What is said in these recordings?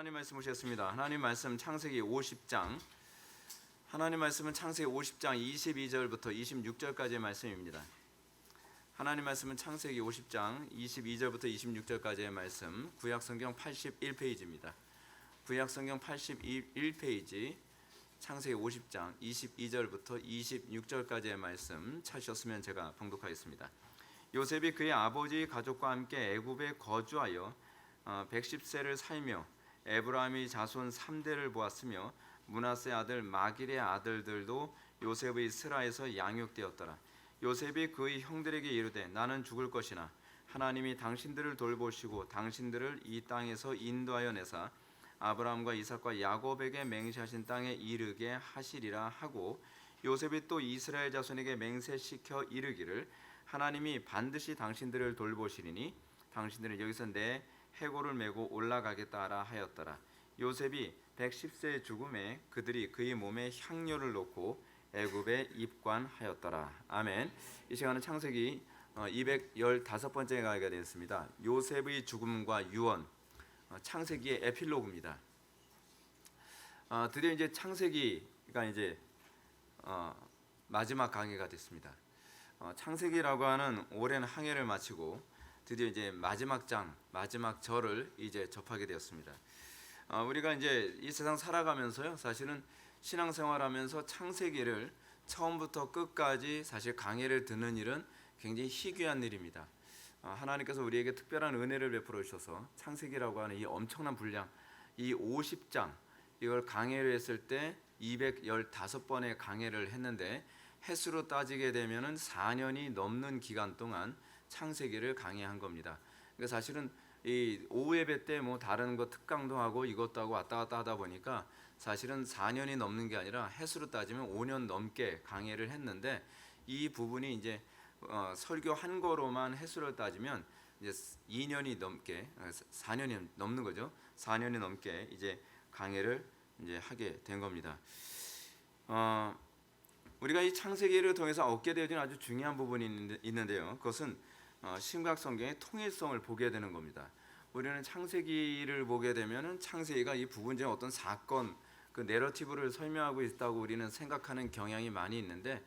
하나님 말씀 보시겠습니다. 하나님 말씀 창세기 50장. 하나님 말씀은 창세기 50장 22절부터 26절까지의 말씀입니다. 하나님 말씀은 창세기 50장 22절부터 26절까지의 말씀. 구약성경 81페이지입니다. 구약성경 81페이지 창세기 50장 22절부터 26절까지의 말씀 찾으셨으면 제가 봉독하겠습니다. 요셉이 그의 아버지 가족과 함께 애굽에 거주하여 110세를 살며 에브라임의 자손 3대를 보았으며 므낫세 아들 마길의 아들들도 요셉의 스라에서 양육되었더라. 요셉이 그의 형들에게 이르되 나는 죽을 것이나 하나님이 당신들을 돌보시고 당신들을 이 땅에서 인도하여 내사 아브라함과 이삭과 야곱에게 맹세하신 땅에 이르게 하시리라 하고, 요셉이 또 이스라엘 자손에게 맹세시켜 이르기를 하나님이 반드시 당신들을 돌보시리니 당신들은 여기서 내 해골을 메고 올라가겠다라 하였더라. 요셉이 110세의 죽음에 그들이 그의 몸에 향료를 놓고 애굽에 입관하였더라. 아멘. 이 시간은 창세기 215번째 강의가 되었습니다. 요셉의 죽음과 유언, 창세기의 에필로그입니다. 드디어 이제 창세기가 이제 마지막 강의가 됐습니다. 창세기라고 하는 오랜 항해를 마치고 드디어 이제 마지막 장, 마지막 절을 이제 접하게 되었습니다. 우리가 이제 이 세상 살아가면서요, 사실은 신앙생활하면서 창세기를 처음부터 끝까지 사실 강해를 듣는 일은 굉장히 희귀한 일입니다. 하나님께서 우리에게 특별한 은혜를 베풀어 주셔서 창세기라고 하는 이 엄청난 분량, 이 50장 이걸 강해를 했을 때 215번의 강해를 했는데 횟수로 따지게 되면은 4년이 넘는 기간 동안 창세기를 강해한 겁니다. 그러니까 사실은 이 오후 예배 때 뭐 다른 거 특강도 하고 이것도 하고 왔다 갔다 하다 보니까 사실은 4년이 넘는 게 아니라 횟수로 따지면 5년 넘게 강해를 했는데, 이 부분이 이제 설교 한 거로만 횟수를 따지면 이제 2년이 넘게 4년이 넘는 거죠. 4년이 넘게 이제 강해를 이제 하게 된 겁니다. 우리가 이 창세기를 통해서 얻게 되어진 아주 중요한 부분이 있는데요. 그것은 신약 성경의 통일성을 보게 되는 겁니다. 우리는 창세기를 보게 되면은 창세기가 이 부분적인 어떤 사건, 그 내러티브를 설명하고 있다고 우리는 생각하는 경향이 많이 있는데,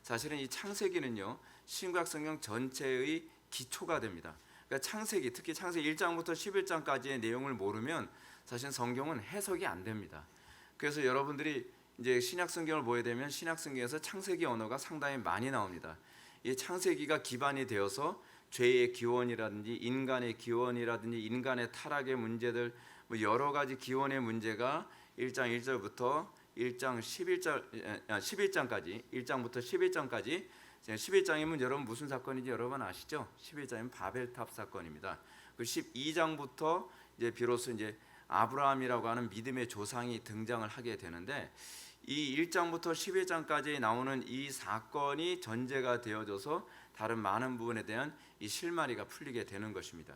사실은 이 창세기는요 신약 성경 전체의 기초가 됩니다. 그러니까 창세기, 특히 창세기 1장부터 11장까지의 내용을 모르면 사실 성경은 해석이 안 됩니다. 그래서 여러분들이 이제 신약 성경을 보게 되면 신약 성경에서 창세기 언어가 상당히 많이 나옵니다. 이 창세기가 기반이 되어서 죄의 기원이라든지 인간의 기원이라든지 인간의 타락의 문제들, 뭐 여러 가지 기원의 문제가 1장 1절부터 1장 11장까지 1장부터 11장까지 11장이면 여러분 무슨 사건인지 여러분 아시죠? 11장이면 바벨탑 사건입니다. 그 12장부터 이제 비로소 이제 아브라함이라고 하는 믿음의 조상이 등장을 하게 되는데, 이 1장부터 11장까지 나오는 이 사건이 전제가 되어져서 다른 많은 부분에 대한 이 실마리가 풀리게 되는 것입니다.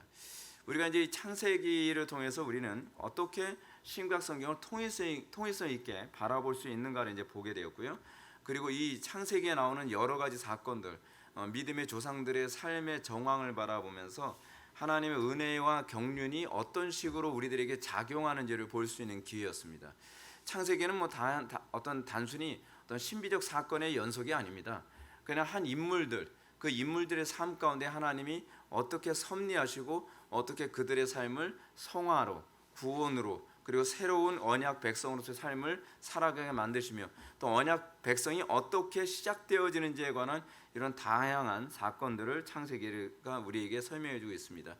우리가 이제 창세기를 통해서 우리는 어떻게 신약 성경을 통일성 있게 바라볼 수 있는가를 이제 보게 되었고요. 그리고 이 창세기에 나오는 여러 가지 사건들, 믿음의 조상들의 삶의 정황을 바라보면서 하나님의 은혜와 경륜이 어떤 식으로 우리들에게 작용하는지를 볼 수 있는 기회였습니다. 창세기는 뭐 어떤 단순히 어떤 신비적 사건의 연속이 아닙니다. 그냥 한 인물들, 그 인물들의 삶 가운데 하나님이 어떻게 섭리하시고 어떻게 그들의 삶을 성화로, 구원으로, 그리고 새로운 언약 백성으로서의 삶을 살아가게 만드시며, 또 언약 백성이 어떻게 시작되어지는지에 관한 이런 다양한 사건들을 창세기가 우리에게 설명해 주고 있습니다.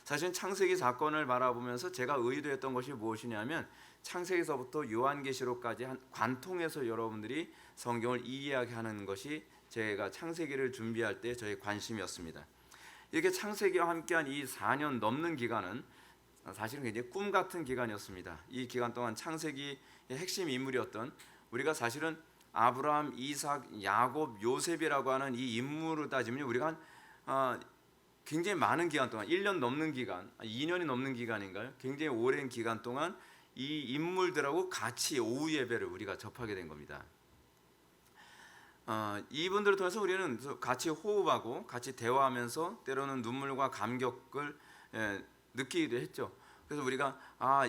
사실 창세기 사건을 바라보면서 제가 의도했던 것이 무엇이냐면, 창세기서부터 요한계시록까지 한 관통해서 여러분들이 성경을 이해하게 하는 것이 제가 창세기를 준비할 때 저의 관심이었습니다. 이렇게 창세기와 함께한 이 4년 넘는 기간은 사실은 굉장히 꿈 같은 기간이었습니다. 이 기간 동안 창세기의 핵심 인물이었던, 우리가 사실은 아브라함, 이삭, 야곱, 요셉이라고 하는 이 인물을 따지면 우리가 굉장히 많은 기간 동안 1년 넘는 기간, 2년이 넘는 기간인가요? 굉장히 오랜 기간 동안 이 인물들하고 같이 오후 예배를 우리가 접하게 된 겁니다. 이분들을 통해서 우리는 같이 호흡하고 같이 대화하면서 때로는 눈물과 감격을 느끼기도 했죠. 그래서 우리가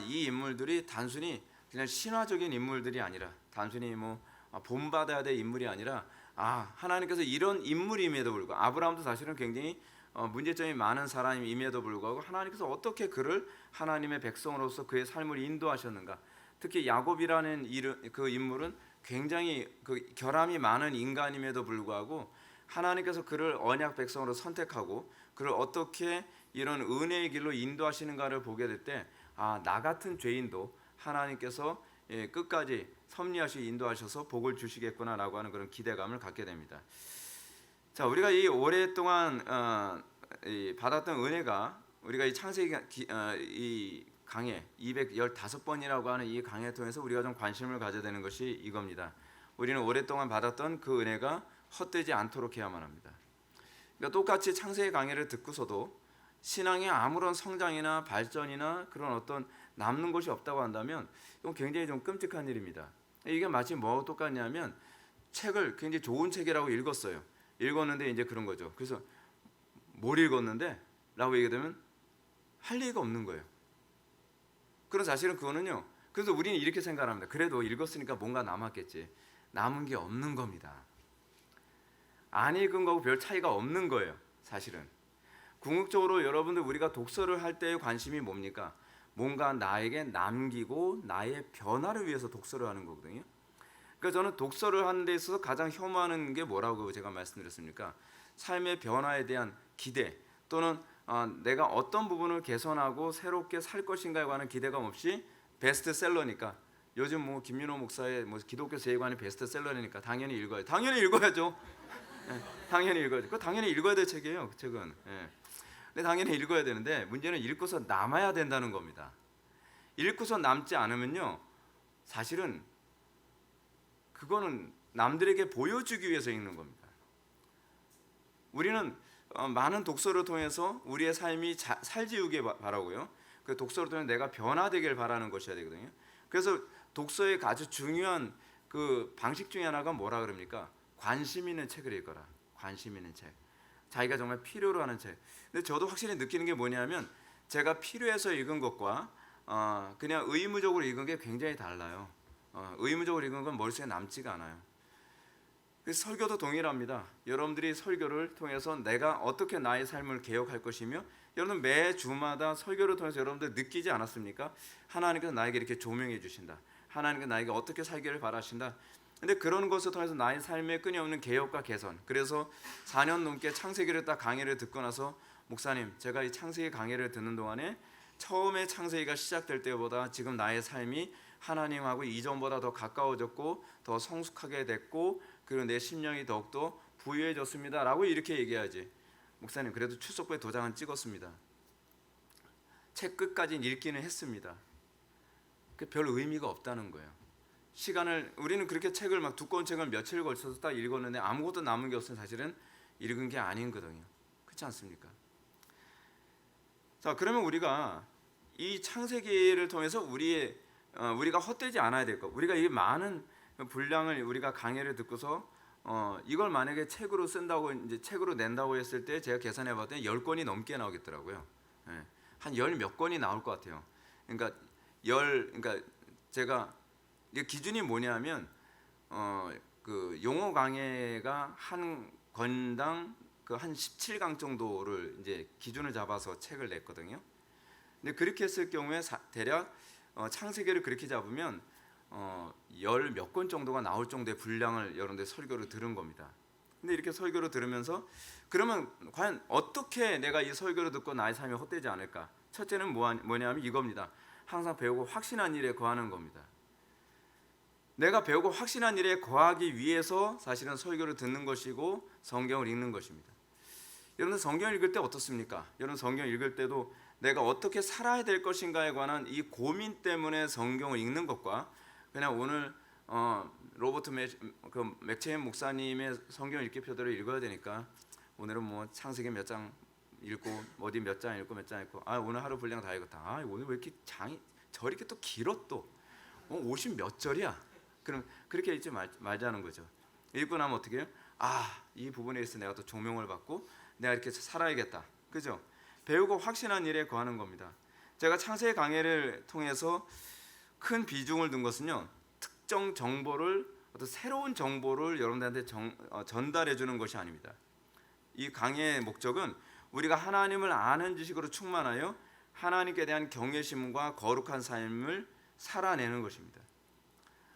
이 인물들이 단순히 그냥 신화적인 인물들이 아니라 단순히 뭐 본받아야 될 인물이 아니라 하나님께서 이런 인물임에도 불구하고 아브라함도 사실은 굉장히 문제점이 많은 사람임에도 불구하고 하나님께서 어떻게 그를 하나님의 백성으로서 그의 삶을 인도하셨는가. 특히 야곱이라는 그 인물은 굉장히 그 결함이 많은 인간임에도 불구하고 하나님께서 그를 언약 백성으로 선택하고 그를 어떻게 이런 은혜의 길로 인도하시는가를 보게 될 때 나 같은 죄인도 하나님께서 끝까지 섭리하시 인도하셔서 복을 주시겠구나라고 하는 그런 기대감을 갖게 됩니다. 자, 우리가 이 오랫동안 받았던 은혜가 우리가 이 창세기 이 강해 215번이라고 하는 이 강해 통해서 우리가 좀 관심을 가져야 되는 것이 이겁니다. 우리는 오랫동안 받았던 그 은혜가 헛되지 않도록 해야만 합니다. 그러니까 똑같이 창세기 강해를 듣고서도 신앙의 아무런 성장이나 발전이나 그런 어떤 남는 것이 없다고 한다면 이건 굉장히 좀 끔찍한 일입니다. 이게 마치 뭐하고 똑같냐면 책을 굉장히 좋은 책이라고 읽었는데 이제 그런 거죠. 그래서 뭘 읽었는데? 라고 얘기하면 할 얘기가 없는 거예요. 그런 사실은 그거는요. 그래서 우리는 이렇게 생각합니다. 그래도 읽었으니까 뭔가 남았겠지. 남은 게 없는 겁니다. 안 읽은 거하고 별 차이가 없는 거예요. 사실은. 궁극적으로 여러분들 우리가 독서를 할 때의 관심이 뭡니까? 뭔가 나에게 남기고 나의 변화를 위해서 독서를 하는 거거든요. 그러니까 저는 독서를 하는 데 있어서 가장 혐오하는 게 뭐라고 제가 말씀드렸습니까? 삶의 변화에 대한 기대 또는 내가 어떤 부분을 개선하고 새롭게 살 것인가에 관한 기대감 없이 베스트셀러니까 요즘 뭐 김윤호 목사의 뭐 기독교 세계관이 베스트셀러니까 당연히 읽어야죠. 당연히 읽어야죠. 당연히 읽어야죠. 그 당연히 읽어야 될 책이에요. 그 책은. 근데 당연히 읽어야 되는데 문제는 읽고서 남아야 된다는 겁니다. 읽고서 남지 않으면요, 사실은 그거는 남들에게 보여주기 위해서 읽는 겁니다. 우리는 많은 독서를 통해서 우리의 삶이 살지우길 바라고요. 그 독서를 통해 내가 변화되길 바라는 것이어야 되거든요. 그래서 독서의 아주 중요한 그 방식 중에 하나가 뭐라 그럽니까? 관심 있는 책을 읽어라. 관심 있는 책. 자기가 정말 필요로 하는 책. 근데 저도 확실히 느끼는 게 뭐냐면 제가 필요해서 읽은 것과 그냥 의무적으로 읽은 게 굉장히 달라요. 의무적으로 읽은 건 머릿속에 남지가 않아요. 설교도 동일합니다. 여러분들이 설교를 통해서 내가 어떻게 나의 삶을 개혁할 것이며 여러분 매 주마다 설교를 통해서 여러분들 느끼지 않았습니까? 하나님께서 나에게 이렇게 조명해 주신다. 하나님께서 나에게 어떻게 살기를 바라신다. 근데 그런 것을 통해서 나의 삶에 끊임없는 개혁과 개선. 그래서 4년 넘게 창세기를 딱 강의를 듣고 나서 목사님, 제가 이 창세기 강의를 듣는 동안에 처음에 창세기가 시작될 때보다 지금 나의 삶이 하나님하고 이전보다 더 가까워졌고 더 성숙하게 됐고 그리고 내 심령이 더욱더 부유해졌습니다 라고 이렇게 얘기하지. 목사님, 그래도 출석부에 도장은 찍었습니다. 책 끝까지 읽기는 했습니다. 별 의미가 없다는 거예요. 시간을 우리는 그렇게 책을 막 두꺼운 책을 며칠 걸쳐서 딱 읽었는데 아무것도 남은 게 없으면 사실은 읽은 게 아닌거든요. 그렇지 않습니까? 자, 그러면 우리가 이 창세기를 통해서 우리가 헛되지 않아야 될 것. 우리가 이 많은 분량을 우리가 강의를 듣고서 이걸 만약에 책으로 쓴다고 이제 책으로 낸다고 했을 때 제가 계산해 봤더니 10권이 넘게 나오겠더라고요. 한 10 몇 권이 나올 것 같아요. 그러니까 제가 이 기준이 뭐냐면 그 용어 강해가 한 권당 그 한 17강 정도를 이제 기준을 잡아서 책을 냈거든요. 근데 그렇게 했을 경우에 대략 창세기를 그렇게 잡으면 10 몇 권 정도가 나올 정도의 분량을 여러분들 설교를 들은 겁니다. 근데 이렇게 설교를 들으면서 그러면 과연 어떻게 내가 이 설교를 듣고 나의 삶이 헛되지 않을까? 첫째는 뭐냐면 이겁니다. 항상 배우고 확신한 일에 거하는 겁니다. 내가 배우고 확신한 일에 거하기 위해서 사실은 설교를 듣는 것이고 성경을 읽는 것입니다. 여러분 성경 읽을 때 어떻습니까? 여러분 성경 읽을 때도 내가 어떻게 살아야 될 것인가에 관한 이 고민 때문에 성경을 읽는 것과 그냥 오늘 로버트 맥체인 목사님의 성경 읽기표대로 읽어야 되니까 오늘은 뭐 창세기 몇 장 읽고 어디 몇 장 읽고 몇 장 읽고 오늘 하루 분량 다 읽었다. 오늘 왜 이렇게 장이 저렇게 또 길어 또 50 몇 절이야. 그럼 그렇게 읽지 말자는 거죠. 읽고 나면 어떻게 해요? 이 부분에 있어 내가 또 조명을 받고 내가 이렇게 살아야겠다. 그죠? 배우고 확신한 일에 거하는 겁니다. 제가 창세기 강해를 통해서 큰 비중을 둔 것은요, 특정 정보를, 어떤 새로운 정보를 여러분들한테 전달해 주는 것이 아닙니다. 이 강해의 목적은 우리가 하나님을 아는 지식으로 충만하여 하나님께 대한 경외심과 거룩한 삶을 살아내는 것입니다.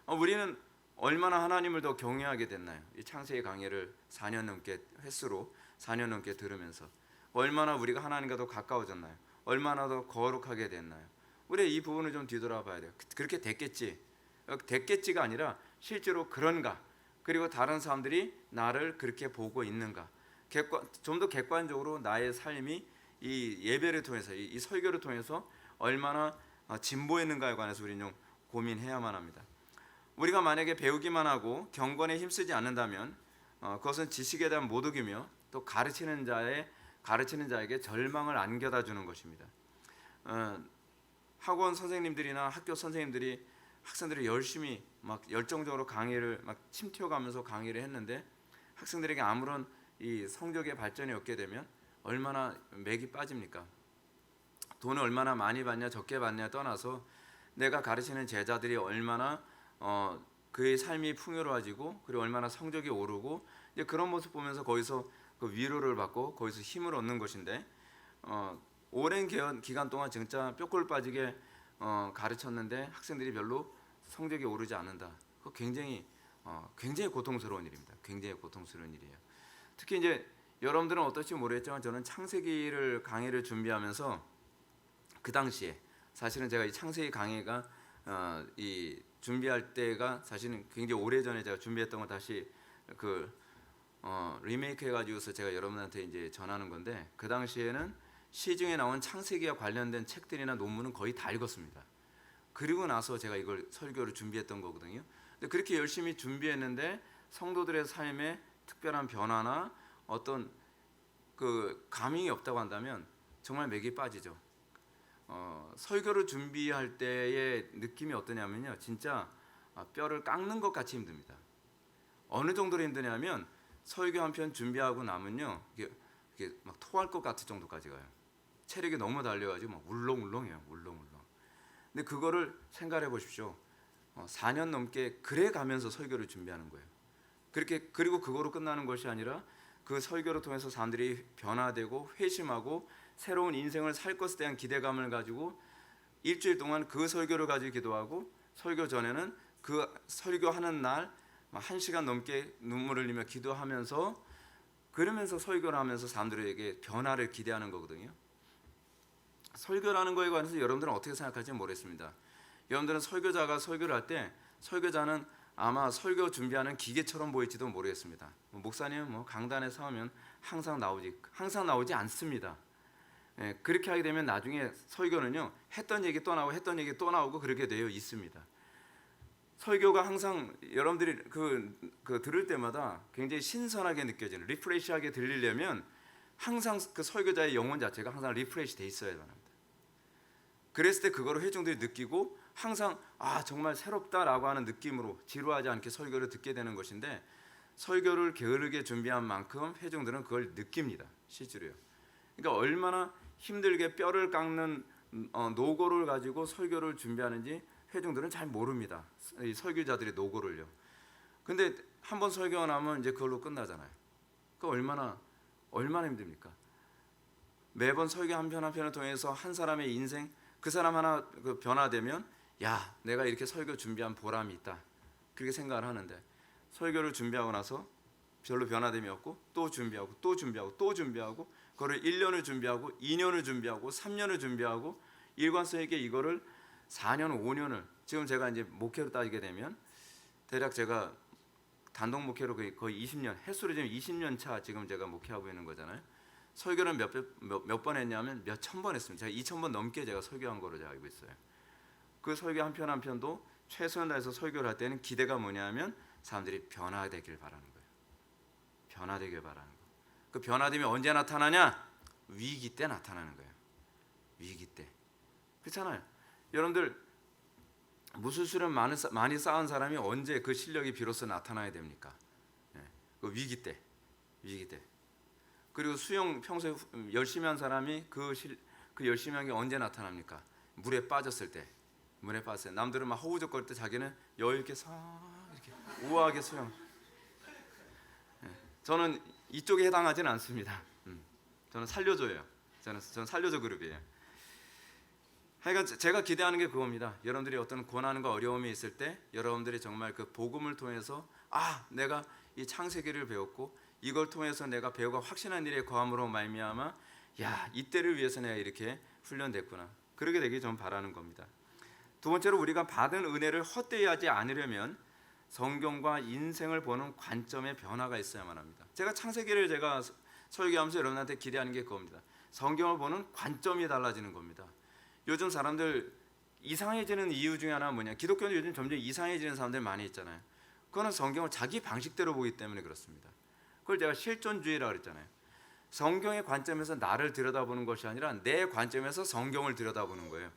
우리는 얼마나 하나님을 더 경외하게 됐나요? 이 창세기 강해를 4년 넘게 횟수로 4년 넘게 들으면서 얼마나 우리가 하나님과 더 가까워졌나요? 얼마나 더 거룩하게 됐나요? 우리 이 부분을 좀 뒤돌아봐야 돼요. 그렇게 됐겠지가 아니라 실제로 그런가? 그리고 다른 사람들이 나를 그렇게 보고 있는가? 좀 더 객관적으로 나의 삶이 이 예배를 통해서, 이 설교를 통해서 얼마나 진보했는가에 관해서 우리는 좀 고민해야만 합니다. 우리가 만약에 배우기만 하고 경건에 힘쓰지 않는다면 그것은 지식에 대한 모독이며 또 가르치는 자에게 절망을 안겨다 주는 것입니다. 학원 선생님들이나 학교 선생님들이 학생들이 열심히 막 열정적으로 강의를 막 침튀어가면서 강의를 했는데 학생들에게 아무런 이 성적의 발전이 없게 되면 얼마나 맥이 빠집니까? 돈을 얼마나 많이 받냐 적게 받냐 떠나서 내가 가르치는 제자들이 얼마나 그의 삶이 풍요로워지고 그리고 얼마나 성적이 오르고 이제 그런 모습 보면서 거기서 그 위로를 받고 거기서 힘을 얻는 것인데 오랜 기간 동안 진짜 뼈골 빠지게 가르쳤는데 학생들이 별로 성적이 오르지 않는다. 그거 굉장히 고통스러운 일입니다. 굉장히 고통스러운 일이에요. 특히 이제 여러분들은 어떨지 모르겠지만 저는 창세기를 강의를 준비하면서 그 당시에 사실은 제가 이 창세기 강의가 이 준비할 때가 사실은 굉장히 오래전에 제가 준비했던 걸 다시 리메이크 해가지고서 제가 여러분한테 이제 전하는 건데 그 당시에는 시중에 나온 창세기와 관련된 책들이나 논문은 거의 다 읽었습니다. 그리고 나서 제가 이걸 설교를 준비했던 거거든요. 근데 그렇게 열심히 준비했는데 성도들의 삶에 특별한 변화나 어떤 그 감흥이 없다고 한다면 정말 맥이 빠지죠. 설교를 준비할 때의 느낌이 어떠냐면요, 진짜 뼈를 깎는 것 같이 힘듭니다. 어느 정도로 힘드냐면 설교 한 편 준비하고 나면요, 이게 막 토할 것 같을 정도까지 가요. 체력이 너무 달려가지고 막 울렁울렁해요, 울렁울렁. 근데 그거를 생각해 보십시오. 4년 넘게 그래 가면서 설교를 준비하는 거예요. 그리고 그거로 끝나는 것이 아니라 그 설교를 통해서 사람들이 변화되고 회심하고 새로운 인생을 살 것에 대한 기대감을 가지고 일주일 동안 그 설교를 가지고 기도하고 설교 전에는 그 설교하는 날 1시간 넘게 눈물을 흘리며 기도하면서 그러면서 설교를 하면서 사람들에게 변화를 기대하는 거거든요. 설교라는 거에 관해서 여러분들은 어떻게 생각할지 모르겠습니다. 여러분들은 설교자가 설교를 할 때 설교자는 아마 설교 준비하는 기계처럼 보일지도 모르겠습니다. 목사님은 강단에 서면 항상 나오지 않습니다. 그렇게 하게 되면 나중에 설교는요, 했던 얘기 또 나오고 했던 얘기 또 나오고 그렇게 되어 있습니다. 설교가 항상 여러분들이 들을 때마다 굉장히 신선하게 느껴지는, 리프레시하게 들리려면 항상 그 설교자의 영혼 자체가 항상 리프레시 돼 있어야 합니다. 그랬을 때 그거를 회중들이 느끼고 항상 정말 새롭다라고 하는 느낌으로 지루하지 않게 설교를 듣게 되는 것인데, 설교를 게으르게 준비한 만큼 회중들은 그걸 느낍니다. 실제로요. 그러니까 얼마나 힘들게 뼈를 깎는 노고를 가지고 설교를 준비하는지 회중들은 잘 모릅니다. 이 설교자들의 노고를요. 근데 한번 설교가 나면 이제 그걸로 끝나잖아요. 그 얼마나 힘듭니까? 매번 설교 한 편 한 편을 통해서 한 사람의 인생, 그 사람 하나 변화되면 내가 이렇게 설교 준비한 보람이 있다, 그렇게 생각을 하는데 설교를 준비하고 나서 별로 변화됨이 없고 또 준비하고 그거를 1년을 준비하고 2년을 준비하고 3년을 준비하고 일관성 있게 이거를 4년 5년을 지금 제가 이제 목회로 따지게 되면 대략 제가 단독 목회로 거의 20년, 횟수로 지금 20년 차 지금 제가 목회하고 있는 거잖아요. 설교를 몇 번 했냐면 몇 천 번 했습니다. 제가 2,000번 넘게 제가 설교한 거로 제가 알고 있어요. 그 설교 한 편 한 편도 최선을 다해서 설교를 할 때는 기대가 뭐냐면 사람들이 변화되길 바라는 거예요. 변화되길 바라는 거. 그 변화됨이 언제 나타나냐? 위기 때 나타나는 거예요. 위기 때. 그렇잖아요. 여러분들 무술수련 많이 쌓은 사람이 언제 그 실력이 비로소 나타나야 됩니까? 그 위기 때. 그리고 수영 평소에 열심히 한 사람이 그 열심히 한 게 언제 나타납니까? 물에 빠졌을 때, 남들은 막 허우적거릴 때 자기는 여유 있게 싹 이렇게 우아하게 수영. 저는 이쪽에 해당하지는 않습니다. 저는 살려줘요. 저는 살려줘 그룹이에요. 하여간 제가 기대하는 게 그겁니다. 여러분들이 어떤 고난과 어려움이 있을 때 여러분들이 정말 그 복음을 통해서 내가 이 창세기를 배웠고 이걸 통해서 내가 배우고 확신한 일에 거함으로 말미암아 이때를 위해서 내가 이렇게 훈련됐구나. 그러게 되길 좀 바라는 겁니다. 두 번째로 우리가 받은 은혜를 헛되이 하지 않으려면 성경과 인생을 보는 관점의 변화가 있어야만 합니다. 제가 창세기를 설교하면서 여러분한테 기대하는 게 그겁니다. 성경을 보는 관점이 달라지는 겁니다. 요즘 사람들 이상해지는 이유 중에 하나는 뭐냐? 기독교는 요즘 점점 이상해지는 사람들 많이 있잖아요. 그거는 성경을 자기 방식대로 보기 때문에 그렇습니다. 그걸 제가 실존주의라고 그랬잖아요. 성경의 관점에서 나를 들여다보는 것이 아니라 내 관점에서 성경을 들여다보는 거예요.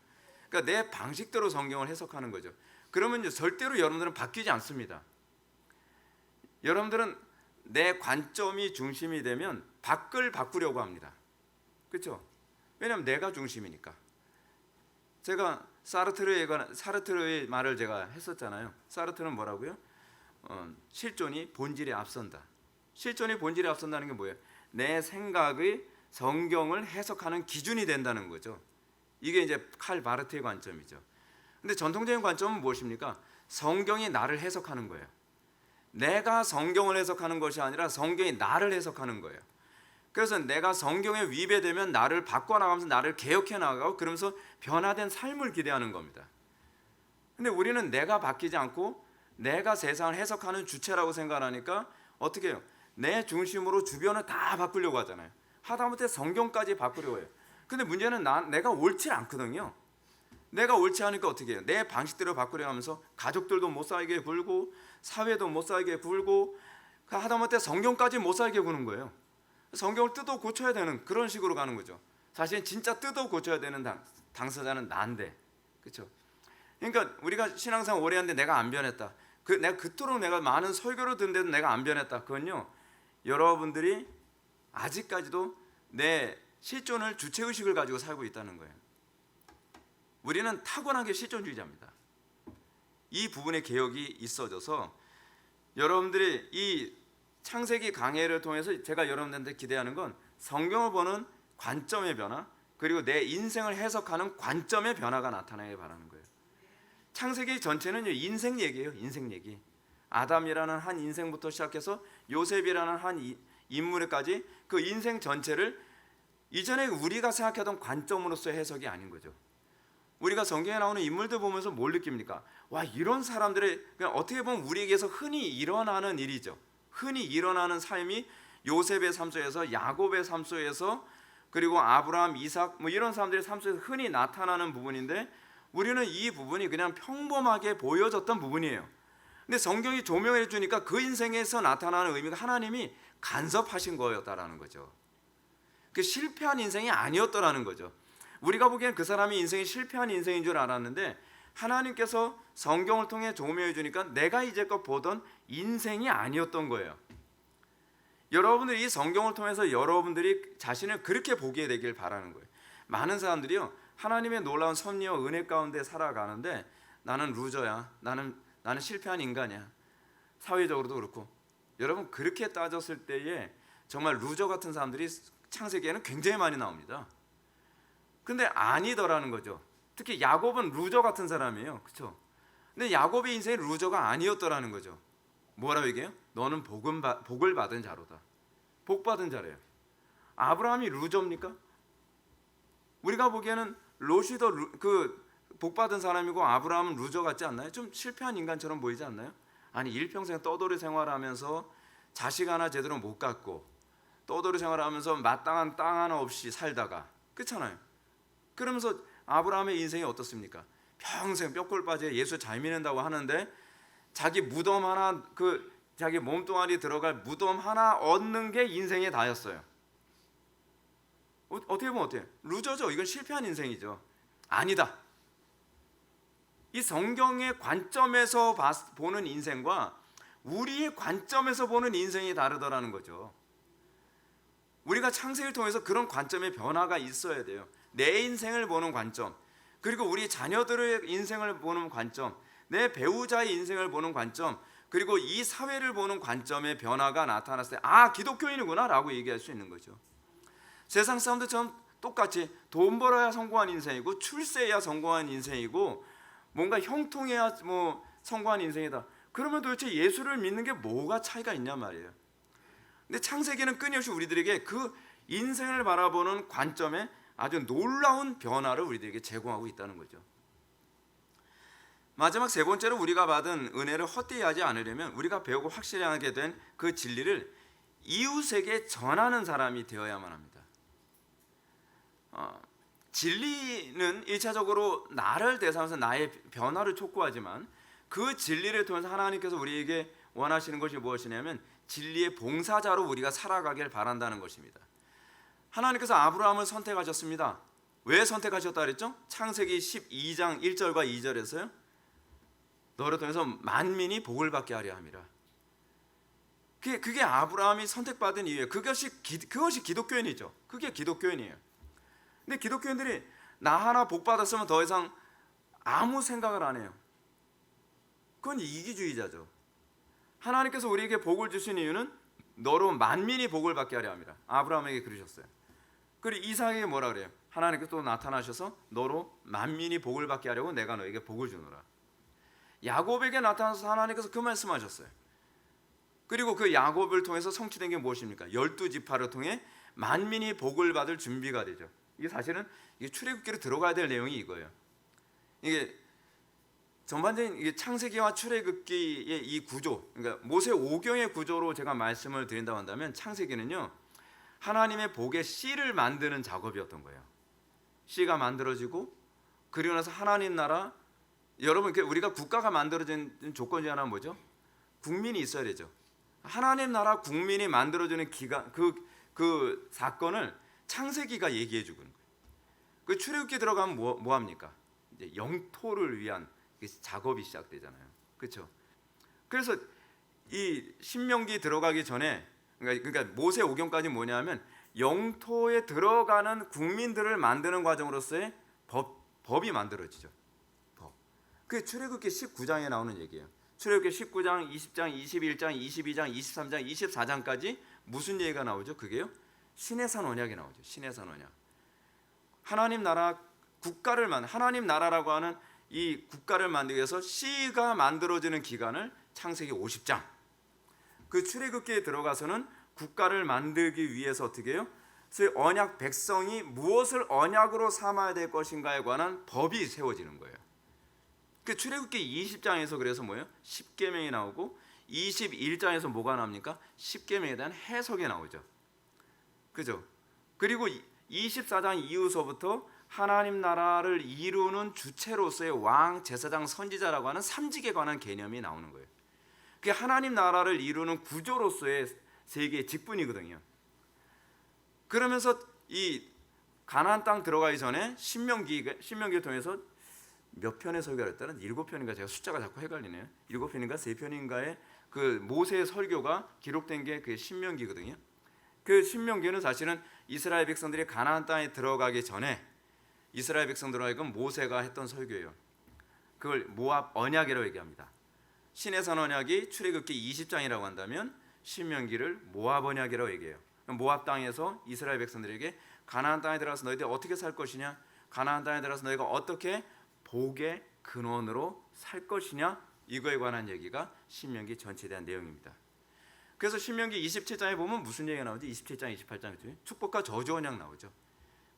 그러니까 내 방식대로 성경을 해석하는 거죠. 그러면 절대로 여러분들은 바뀌지 않습니다. 여러분들은 내 관점이 중심이 되면 밖을 바꾸려고 합니다. 그렇죠? 왜냐하면 내가 중심이니까. 제가 사르트르의 말을 제가 했었잖아요. 사르트르는 뭐라고요? 실존이 본질에 앞선다. 실존이 본질에 앞선다는 게 뭐예요? 내 생각의 성경을 해석하는 기준이 된다는 거죠. 이게 이제 칼 바르트의 관점이죠. 근데 전통적인 관점은 무엇입니까? 성경이 나를 해석하는 거예요. 내가 성경을 해석하는 것이 아니라 성경이 나를 해석하는 거예요. 그래서 내가 성경에 위배되면 나를 바꿔나가면서 나를 개혁해 나가고 그러면서 변화된 삶을 기대하는 겁니다. 근데 우리는 내가 바뀌지 않고 내가 세상을 해석하는 주체라고 생각하니까 어떻게 해요? 내 중심으로 주변을 다 바꾸려고 하잖아요. 하다못해 성경까지 바꾸려고 해요. 근데 문제는 내가 옳지 않거든요. 내가 옳지 않으니까 어떻게 해요? 내 방식대로 바꾸려 하면서 가족들도 못 살게 굴고 사회도 못 살게 굴고 하다못해 성경까지 못 살게 구는 거예요. 성경을 뜯어 고쳐야 되는 그런 식으로 가는 거죠. 사실 진짜 뜯어 고쳐야 되는 당사자는 난데, 그렇죠? 그러니까 우리가 신앙생활 오래 했는데 내가 안 변했다. 내가 그토록 내가 많은 설교를 듣는데도 내가 안 변했다. 그건요, 여러분들이 아직까지도 내 실존을 주체의식을 가지고 살고 있다는 거예요. 우리는 타고난 게 실존주의자입니다. 이 부분의 개혁이 있어져서 여러분들이 이 창세기 강해를 통해서 제가 여러분들한테 기대하는 건 성경을 보는 관점의 변화, 그리고 내 인생을 해석하는 관점의 변화가 나타나길 바라는 거예요. 창세기 전체는 인생 얘기예요. 인생 얘기. 아담이라는 한 인생부터 시작해서 요셉이라는 한 인물에까지 그 인생 전체를 이전에 우리가 생각하던 관점으로서의 해석이 아닌 거죠. 우리가 성경에 나오는 인물들 보면서 뭘 느낍니까? 이런 사람들의 그냥 어떻게 보면 우리에게서 흔히 일어나는 일이죠. 흔히 일어나는 삶이 요셉의 삶 속에서, 야곱의 삶 속에서, 그리고 아브라함, 이삭 이런 사람들의 삶 속에서 흔히 나타나는 부분인데 우리는 이 부분이 그냥 평범하게 보여졌던 부분이에요. 근데 성경이 조명해 주니까 그 인생에서 나타나는 의미가 하나님이 간섭하신 거였다라는 거죠. 그 실패한 인생이 아니었더라는 거죠. 우리가 보기엔 그 사람이 인생이 실패한 인생인 줄 알았는데 하나님께서 성경을 통해 조명해 주니까 내가 이제껏 보던 인생이 아니었던 거예요. 여러분들이 이 성경을 통해서 여러분들이 자신을 그렇게 보게 되길 바라는 거예요. 많은 사람들이요, 하나님의 놀라운 섭리와 은혜 가운데 살아가는데 나는 루저야, 나는 실패한 인간이야. 사회적으로도 그렇고. 여러분, 그렇게 따졌을 때에 정말 루저 같은 사람들이 창세기에는 굉장히 많이 나옵니다. 근데 아니더라는 거죠. 특히 야곱은 루저 같은 사람이에요. 그렇죠? 근데 야곱의 인생이 루저가 아니었더라는 거죠. 뭐라고 얘기해요? 너는 복을 받은 자로다. 복 받은 자래요. 아브라함이 루저입니까? 우리가 보기에는 롯이 더 복 받은 사람이고 아브라함은 루저 같지 않나요? 좀 실패한 인간처럼 보이지 않나요? 아니, 일평생 떠돌이 생활하면서 자식 하나 제대로 못 갖고 떠돌이 생활하면서 마땅한 땅 하나 없이 살다가, 그렇잖아요. 그러면서 아브라함의 인생이 어떻습니까? 평생 뼈골 빠져 예수 잘 믿는다고 하는데 자기 무덤 하나, 자기 몸뚱아리 들어갈 무덤 하나 얻는 게 인생의 다였어요. 어떻게 보면 어때요? 루저죠. 이건 실패한 인생이죠. 아니다. 이 성경의 관점에서 보는 인생과 우리의 관점에서 보는 인생이 다르더라는 거죠. 우리가 창세기를 통해서 그런 관점의 변화가 있어야 돼요. 내 인생을 보는 관점, 그리고 우리 자녀들의 인생을 보는 관점, 내 배우자의 인생을 보는 관점, 그리고 이 사회를 보는 관점의 변화가 나타났을 때 아, 기독교인이구나 라고 얘기할 수 있는 거죠. 세상 사람들처럼 똑같이 돈 벌어야 성공한 인생이고 출세해야 성공한 인생이고 뭔가 형통해야 뭐 성공한 인생이다. 그러면 도대체 예수를 믿는 게 뭐가 차이가 있냐 말이에요. 근데 창세기는 끊임없이 우리들에게 그 인생을 바라보는 관점에 아주 놀라운 변화를 우리들에게 제공하고 있다는 거죠. 마지막 세 번째로 우리가 받은 은혜를 헛되이 하지 않으려면 우리가 배우고 확실히 하게 된 그 진리를 이웃에게 전하는 사람이 되어야만 합니다. 진리는 1차적으로 나를 대상해서 나의 변화를 촉구하지만 그 진리를 통해서 하나님께서 우리에게 원하시는 것이 무엇이냐면 진리의 봉사자로 우리가 살아가길 바란다는 것입니다. 하나님께서 아브라함을 선택하셨습니다. 왜 선택하셨다 그랬죠? 창세기 12장 1절과 2절에서요. 너를 통해서 만민이 복을 받게 하려 함이라. 그게 아브라함이 선택받은 이유예요. 그것이 기독교인이죠. 그게 기독교인이에요. 근데 기독교인들이 나 하나 복 받았으면 더 이상 아무 생각을 안 해요. 그건 이기주의자죠. 하나님께서 우리에게 복을 주신 이유는 너로 만민이 복을 받게 하려 합니다. 아브라함에게 그러셨어요. 그리고 이삭에게 뭐라 그래요? 하나님께서 또 나타나셔서 너로 만민이 복을 받게 하려고 내가 너에게 복을 주노라. 야곱에게 나타나서 하나님께서 그 말씀하셨어요. 그리고 그 야곱을 통해서 성취된 게 무엇입니까? 12지파를 통해 만민이 복을 받을 준비가 되죠. 이게 사실은 출애굽기로 들어가야 될 내용이 이거예요. 이게 전반적인 이게 창세기와 출애굽기의 이 구조, 그러니까 모세 오경의 구조로 제가 말씀을 드린다고 한다면 창세기는요 하나님의 복의 씨를 만드는 작업이었던 거예요. 씨가 만들어지고 그리고 나서 하나님 나라, 여러분 우리가 국가가 만들어진 조건 중에 하나는 뭐죠? 국민이 있어야 되죠. 하나님 나라 국민이 만들어지는 기간 그 사건을 창세기가 얘기해 주고 있는 거예요. 그 출애굽기 들어가면 뭐 합니까? 이제 영토를 위한 작업이 시작되잖아요. 그렇죠? 그래서 이 신명기 들어가기 전에 그러니까 모세 오경까지 뭐냐면 영토에 들어가는 국민들을 만드는 과정으로서의 법이 만들어지죠. 법. 그게 출애굽기 19장에 나오는 얘기예요. 출애굽기 19장, 20장, 21장, 22장, 23장, 24장까지 무슨 얘기가 나오죠? 그게요? 시내산 언약이 나오죠. 시내산 언약. 하나님 나라 국가를 하나님 나라라고 하는 이 국가를 만들기 위해서 씨가 만들어지는 기간을 창세기 50장. 그 출애굽기에 들어가서는 국가를 만들기 위해서 어떻게 해요? 그래서 언약 백성이 무엇을 언약으로 삼아야 될 것인가에 관한 법이 세워지는 거예요. 그 출애굽기 20장에서 그래서 뭐예요? 10계명이 나오고 21장에서 뭐가 나옵니까? 10계명에 대한 해석이 나오죠. 그죠? 그리고 24장 이후서부터 하나님 나라를 이루는 주체로서의 왕, 제사장, 선지자라고 하는 삼직에 관한 개념이 나오는 거예요. 그게 하나님 나라를 이루는 구조로서의 세계의 직분이거든요. 그러면서 이 가나안 땅 들어가기 전에 신명기를 통해서 몇 편의 설교를 했다는 7편인가 제가 숫자가 자꾸 헷갈리네요. 7편인가 3편인가의 그 모세의 설교가 기록된 게 그 신명기거든요. 그 신명기는 사실은 이스라엘 백성들이 가나안 땅에 들어가기 전에 이스라엘 백성들로 하여금 모세가 했던 설교예요. 그걸 모압 언약이라고 얘기합니다. 시내산 언약이 출애굽기 20장이라고 한다면 신명기를 모압 언약이라고 얘기해요. 모압 땅에서 이스라엘 백성들에게 가나안 땅에 들어가서 너희들이 어떻게 살 것이냐, 가나안 땅에 들어가서 너희가 어떻게 복의 근원으로 살 것이냐, 이거에 관한 얘기가 신명기 전체에 대한 내용입니다. 그래서 신명기 27장에 보면 무슨 얘기가 나오지? 27장, 28장 중에 축복과 저주 언약 나오죠.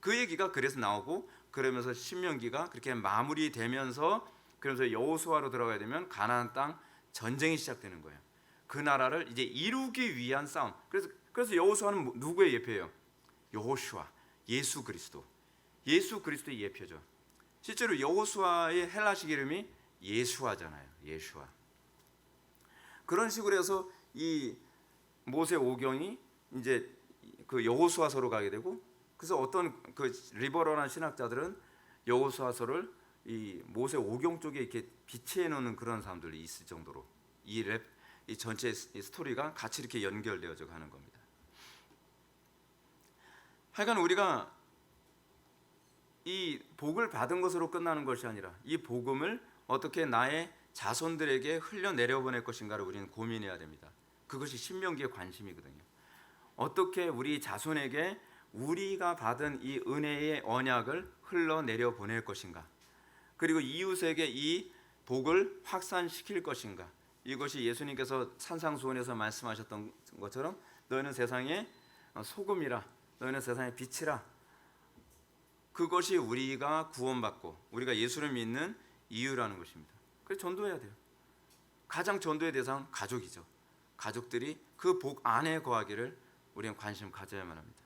그 얘기가 그래서 나오고 그러면서 신명기가 그렇게 마무리되면서 그러면서 여호수아로 들어가야 되면 가나안 땅 전쟁이 시작되는 거예요. 그 나라를 이제 이루기 위한 싸움. 그래서 여호수아는 누구의 예표예요? 여호슈아, 예수 그리스도. 예수 그리스도의 예표죠. 실제로 여호수아의 헬라식 이름이 예수아잖아요. 예수아. 그런 식으로 해서 이 모세 오경이 이제 그 여호수아서로 가게 되고, 그래서 어떤 그 리버럴한 신학자들은 여호수아서를 이 모세 오경 쪽에 이렇게 비치해 놓는 그런 사람들이 있을 정도로 이 전체 스토리가 같이 이렇게 연결되어져 가는 겁니다. 하여간 우리가 이 복을 받은 것으로 끝나는 것이 아니라 이 복음을 어떻게 나의 자손들에게 흘려내려 보낼 것인가를 우리는 고민해야 됩니다. 그것이 신명기의 관심이거든요. 어떻게 우리 자손에게 우리가 받은 이 은혜의 언약을 흘러내려 보낼 것인가, 그리고 이웃에게 이 복을 확산시킬 것인가. 이것이 예수님께서 산상수훈에서 말씀하셨던 것처럼 너희는 세상의 소금이라, 너희는 세상의 빛이라. 그것이 우리가 구원받고 우리가 예수를 믿는 이유라는 것입니다. 그래서 전도해야 돼요. 가장 전도의 대상 가족이죠. 가족들이 그 복 안에 거하기를 우리는 관심 가져야만 합니다.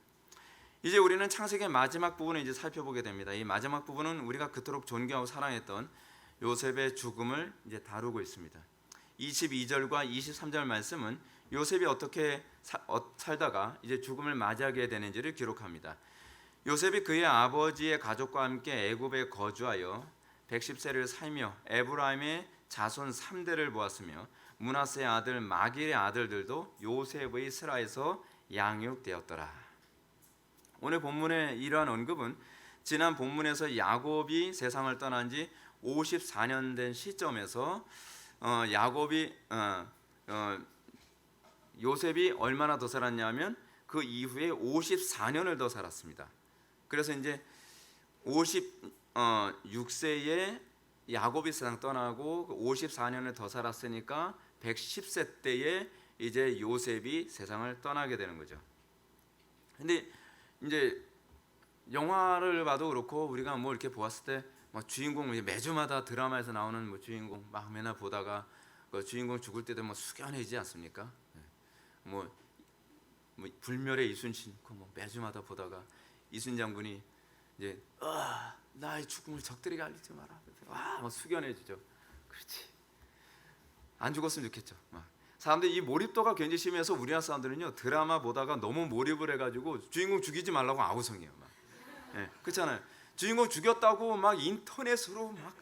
이제 우리는 창세기의 마지막 부분을 이제 살펴보게 됩니다. 이 마지막 부분은 우리가 그토록 존경하고 사랑했던 요셉의 죽음을 이제 다루고 있습니다. 22절과 23절 말씀은 요셉이 어떻게 살다가 이제 죽음을 맞이하게 되는지를 기록합니다. 요셉이 그의 아버지의 가족과 함께 애굽에 거주하여 110세를 살며 에브라임의 자손 3대를 보았으며 므낫세의 아들 마길의 아들들도 요셉의 슬하에서 양육되었더라. 오늘 본문의 이러한 언급은 지난 본문에서 야곱이 세상을 떠난 지 54년 된 시점에서 요셉이 얼마나 더 살았냐면 그 이후에 54년을 더 살았습니다. 그래서 이제 56세에 야곱이 세상 떠나고 54년을 더 살았으니까 110세 때에 이제 요셉이 세상을 떠나게 되는 거죠. 근데 이제 영화를 봐도 그렇고 우리가 뭐 이렇게 보았을 때 뭐 주인공 매주마다 드라마에서 나오는 뭐 주인공 막 맨날 보다가 그 주인공 죽을 때도 뭐 숙연해지지 않습니까? 뭐 불멸의 이순신 뭐 매주마다 보다가 이순 장군이 이제 나의 죽음을 적들에게 알리지 마라. 막 숙연해지죠. 그렇지. 안 죽었으면 좋겠죠. 사람들이 이 몰입도가 굉장히 심해서 우리나라 사람들은요 드라마 보다가 너무 몰입을 해가지고 주인공 죽이지 말라고 아우성해요. 그렇잖아요. 주인공 죽였다고 막 인터넷으로 막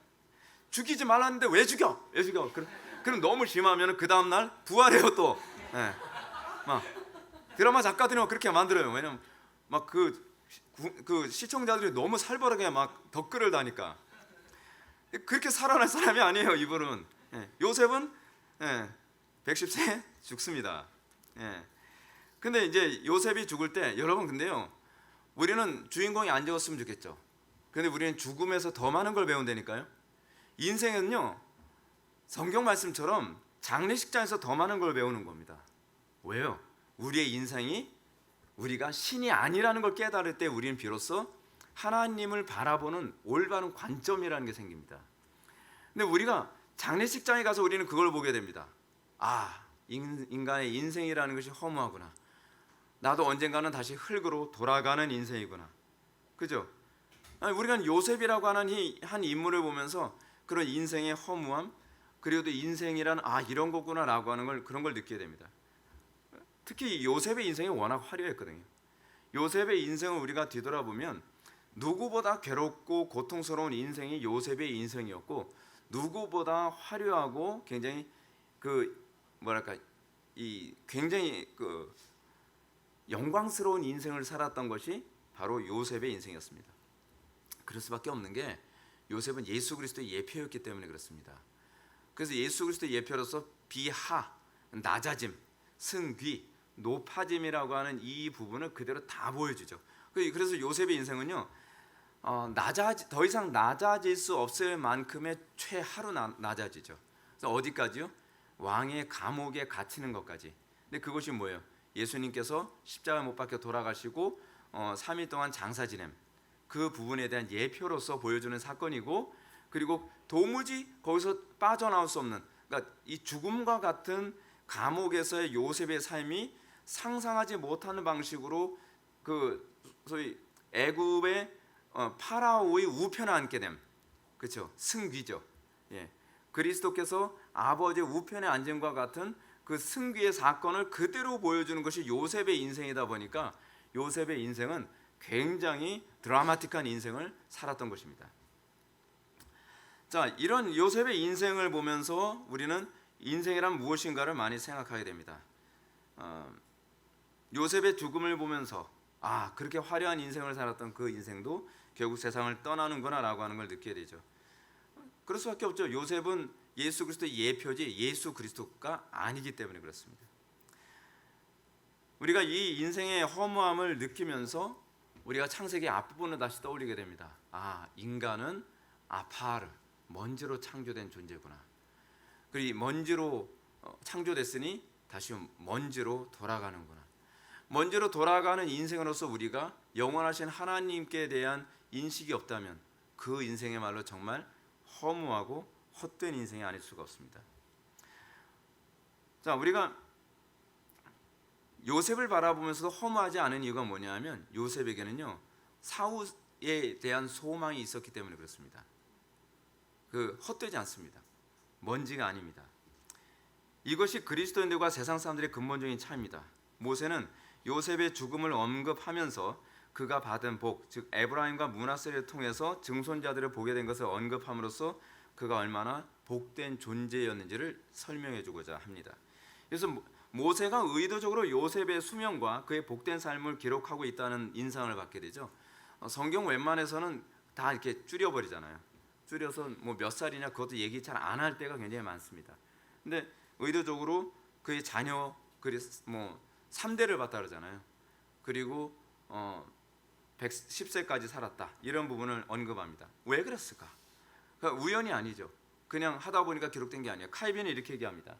죽이지 말랐는데 왜 죽여? 왜 죽여? 그럼 너무 심하면 그 다음 날 부활해요 또. 막 드라마 작가들이 그렇게 만들어요. 왜냐면 막 그 시청자들이 너무 살벌하게 막 댓글을 다니까. 그렇게 살아날 사람이 아니에요 이분은. 요셉은 110세 죽습니다. 근데 이제 요셉이 죽을 때 여러분 근데요 우리는 주인공이 안 죽었으면 좋겠죠. 근데 우리는 죽음에서 더 많은 걸 배운다니까요. 인생은요 성경 말씀처럼 장례식장에서 더 많은 걸 배우는 겁니다. 왜요? 우리의 인생이 우리가 신이 아니라는 걸 깨달을 때 우리는 비로소 하나님을 바라보는 올바른 관점이라는 게 생깁니다. 근데 우리가 장례식장에 가서 우리는 그걸 보게 됩니다. 인간의 인생이라는 것이 허무하구나. 나도 언젠가는 다시 흙으로 돌아가는 인생이구나. 그죠? 우리가 요셉이라고 하는 한 인물을 보면서 그런 인생의 허무함, 그리고 또 인생이란 이런 거구나라고 하는 걸 그런 걸 느끼게 됩니다. 특히 요셉의 인생이 워낙 화려했거든요. 요셉의 인생을 우리가 뒤돌아보면 누구보다 괴롭고 고통스러운 인생이 요셉의 인생이었고 누구보다 화려하고 굉장히 굉장히 영광스러운 인생을 살았던 것이 바로 요셉의 인생이었습니다. 그럴 수밖에 없는 게 요셉은 예수 그리스도의 예표였기 때문에 그렇습니다. 그래서 예수 그리스도의 예표로서 비하, 낮아짐, 승귀, 높아짐이라고 하는 이 부분을 그대로 다 보여주죠. 그래서 요셉의 인생은요 더 이상 낮아질 수 없을 만큼의 최하로 낮아지죠. 그래서 어디까지요? 왕의 감옥에 갇히는 것까지. 근데 그것이 뭐예요? 예수님께서 십자가에 못 박혀 돌아가시고 3일 동안 장사 지냄, 그 부분에 대한 예표로서 보여주는 사건이고, 그리고 도무지 거기서 빠져나올 수 없는, 그러니까 이 죽음과 같은 감옥에서의 요셉의 삶이 상상하지 못하는 방식으로 소위 애굽의 파라오의 우편에 앉게 됨, 그렇죠? 승귀죠. 그리스도께서 아버지의 우편에 앉음과 같은 그 승귀의 사건을 그대로 보여주는 것이 요셉의 인생이다 보니까 요셉의 인생은 굉장히 드라마틱한 인생을 살았던 것입니다. 자, 이런 요셉의 인생을 보면서 우리는 인생이란 무엇인가를 많이 생각하게 됩니다. 요셉의 죽음을 보면서 그렇게 화려한 인생을 살았던 그 인생도 결국 세상을 떠나는구나라고 하는 걸 느끼게 되죠. 그럴 수밖에 없죠. 요셉은 예수 그리스도의 예표지 예수 그리스도가 아니기 때문에 그렇습니다. 우리가 이 인생의 허무함을 느끼면서 우리가 창세기 앞부분을 다시 떠올리게 됩니다. 인간은 아파르, 먼지로 창조된 존재구나. 그리고 먼지로 창조됐으니 다시 먼지로 돌아가는구나. 먼지로 돌아가는 인생으로서 우리가 영원하신 하나님께 대한 인식이 없다면 그 인생의말로 정말 허무하고 헛된 인생이 아닐 수가 없습니다. 자, 우리가 요셉을 바라보면서도 허무하지 않은 이유가 뭐냐면 요셉에게는요 사후에 대한 소망이 있었기 때문에 그렇습니다. 헛되지 않습니다. 먼지가 아닙니다. 이것이 그리스도인들과 세상 사람들의 근본적인 차이입니다. 모세는 요셉의 죽음을 언급하면서 그가 받은 복, 즉 에브라임과 므낫세를 통해서 증손자들을 보게 된 것을 언급함으로써 그가 얼마나 복된 존재였는지를 설명해 주고자 합니다. 그래서 모세가 의도적으로 요셉의 수명과 그의 복된 삶을 기록하고 있다는 인상을 받게 되죠. 성경 웬만해서는 다 이렇게 줄여버리잖아요. 줄여서 뭐 몇 살이냐 그것도 얘기 잘 안 할 때가 굉장히 많습니다. 근데 의도적으로 그의 자녀 뭐 3대를 봤다 그러잖아요. 그리고 110세까지 살았다 이런 부분을 언급합니다. 왜 그랬을까? 그러니까 우연이 아니죠. 그냥 하다 보니까 기록된 게 아니에요. 칼빈은 이렇게 얘기합니다.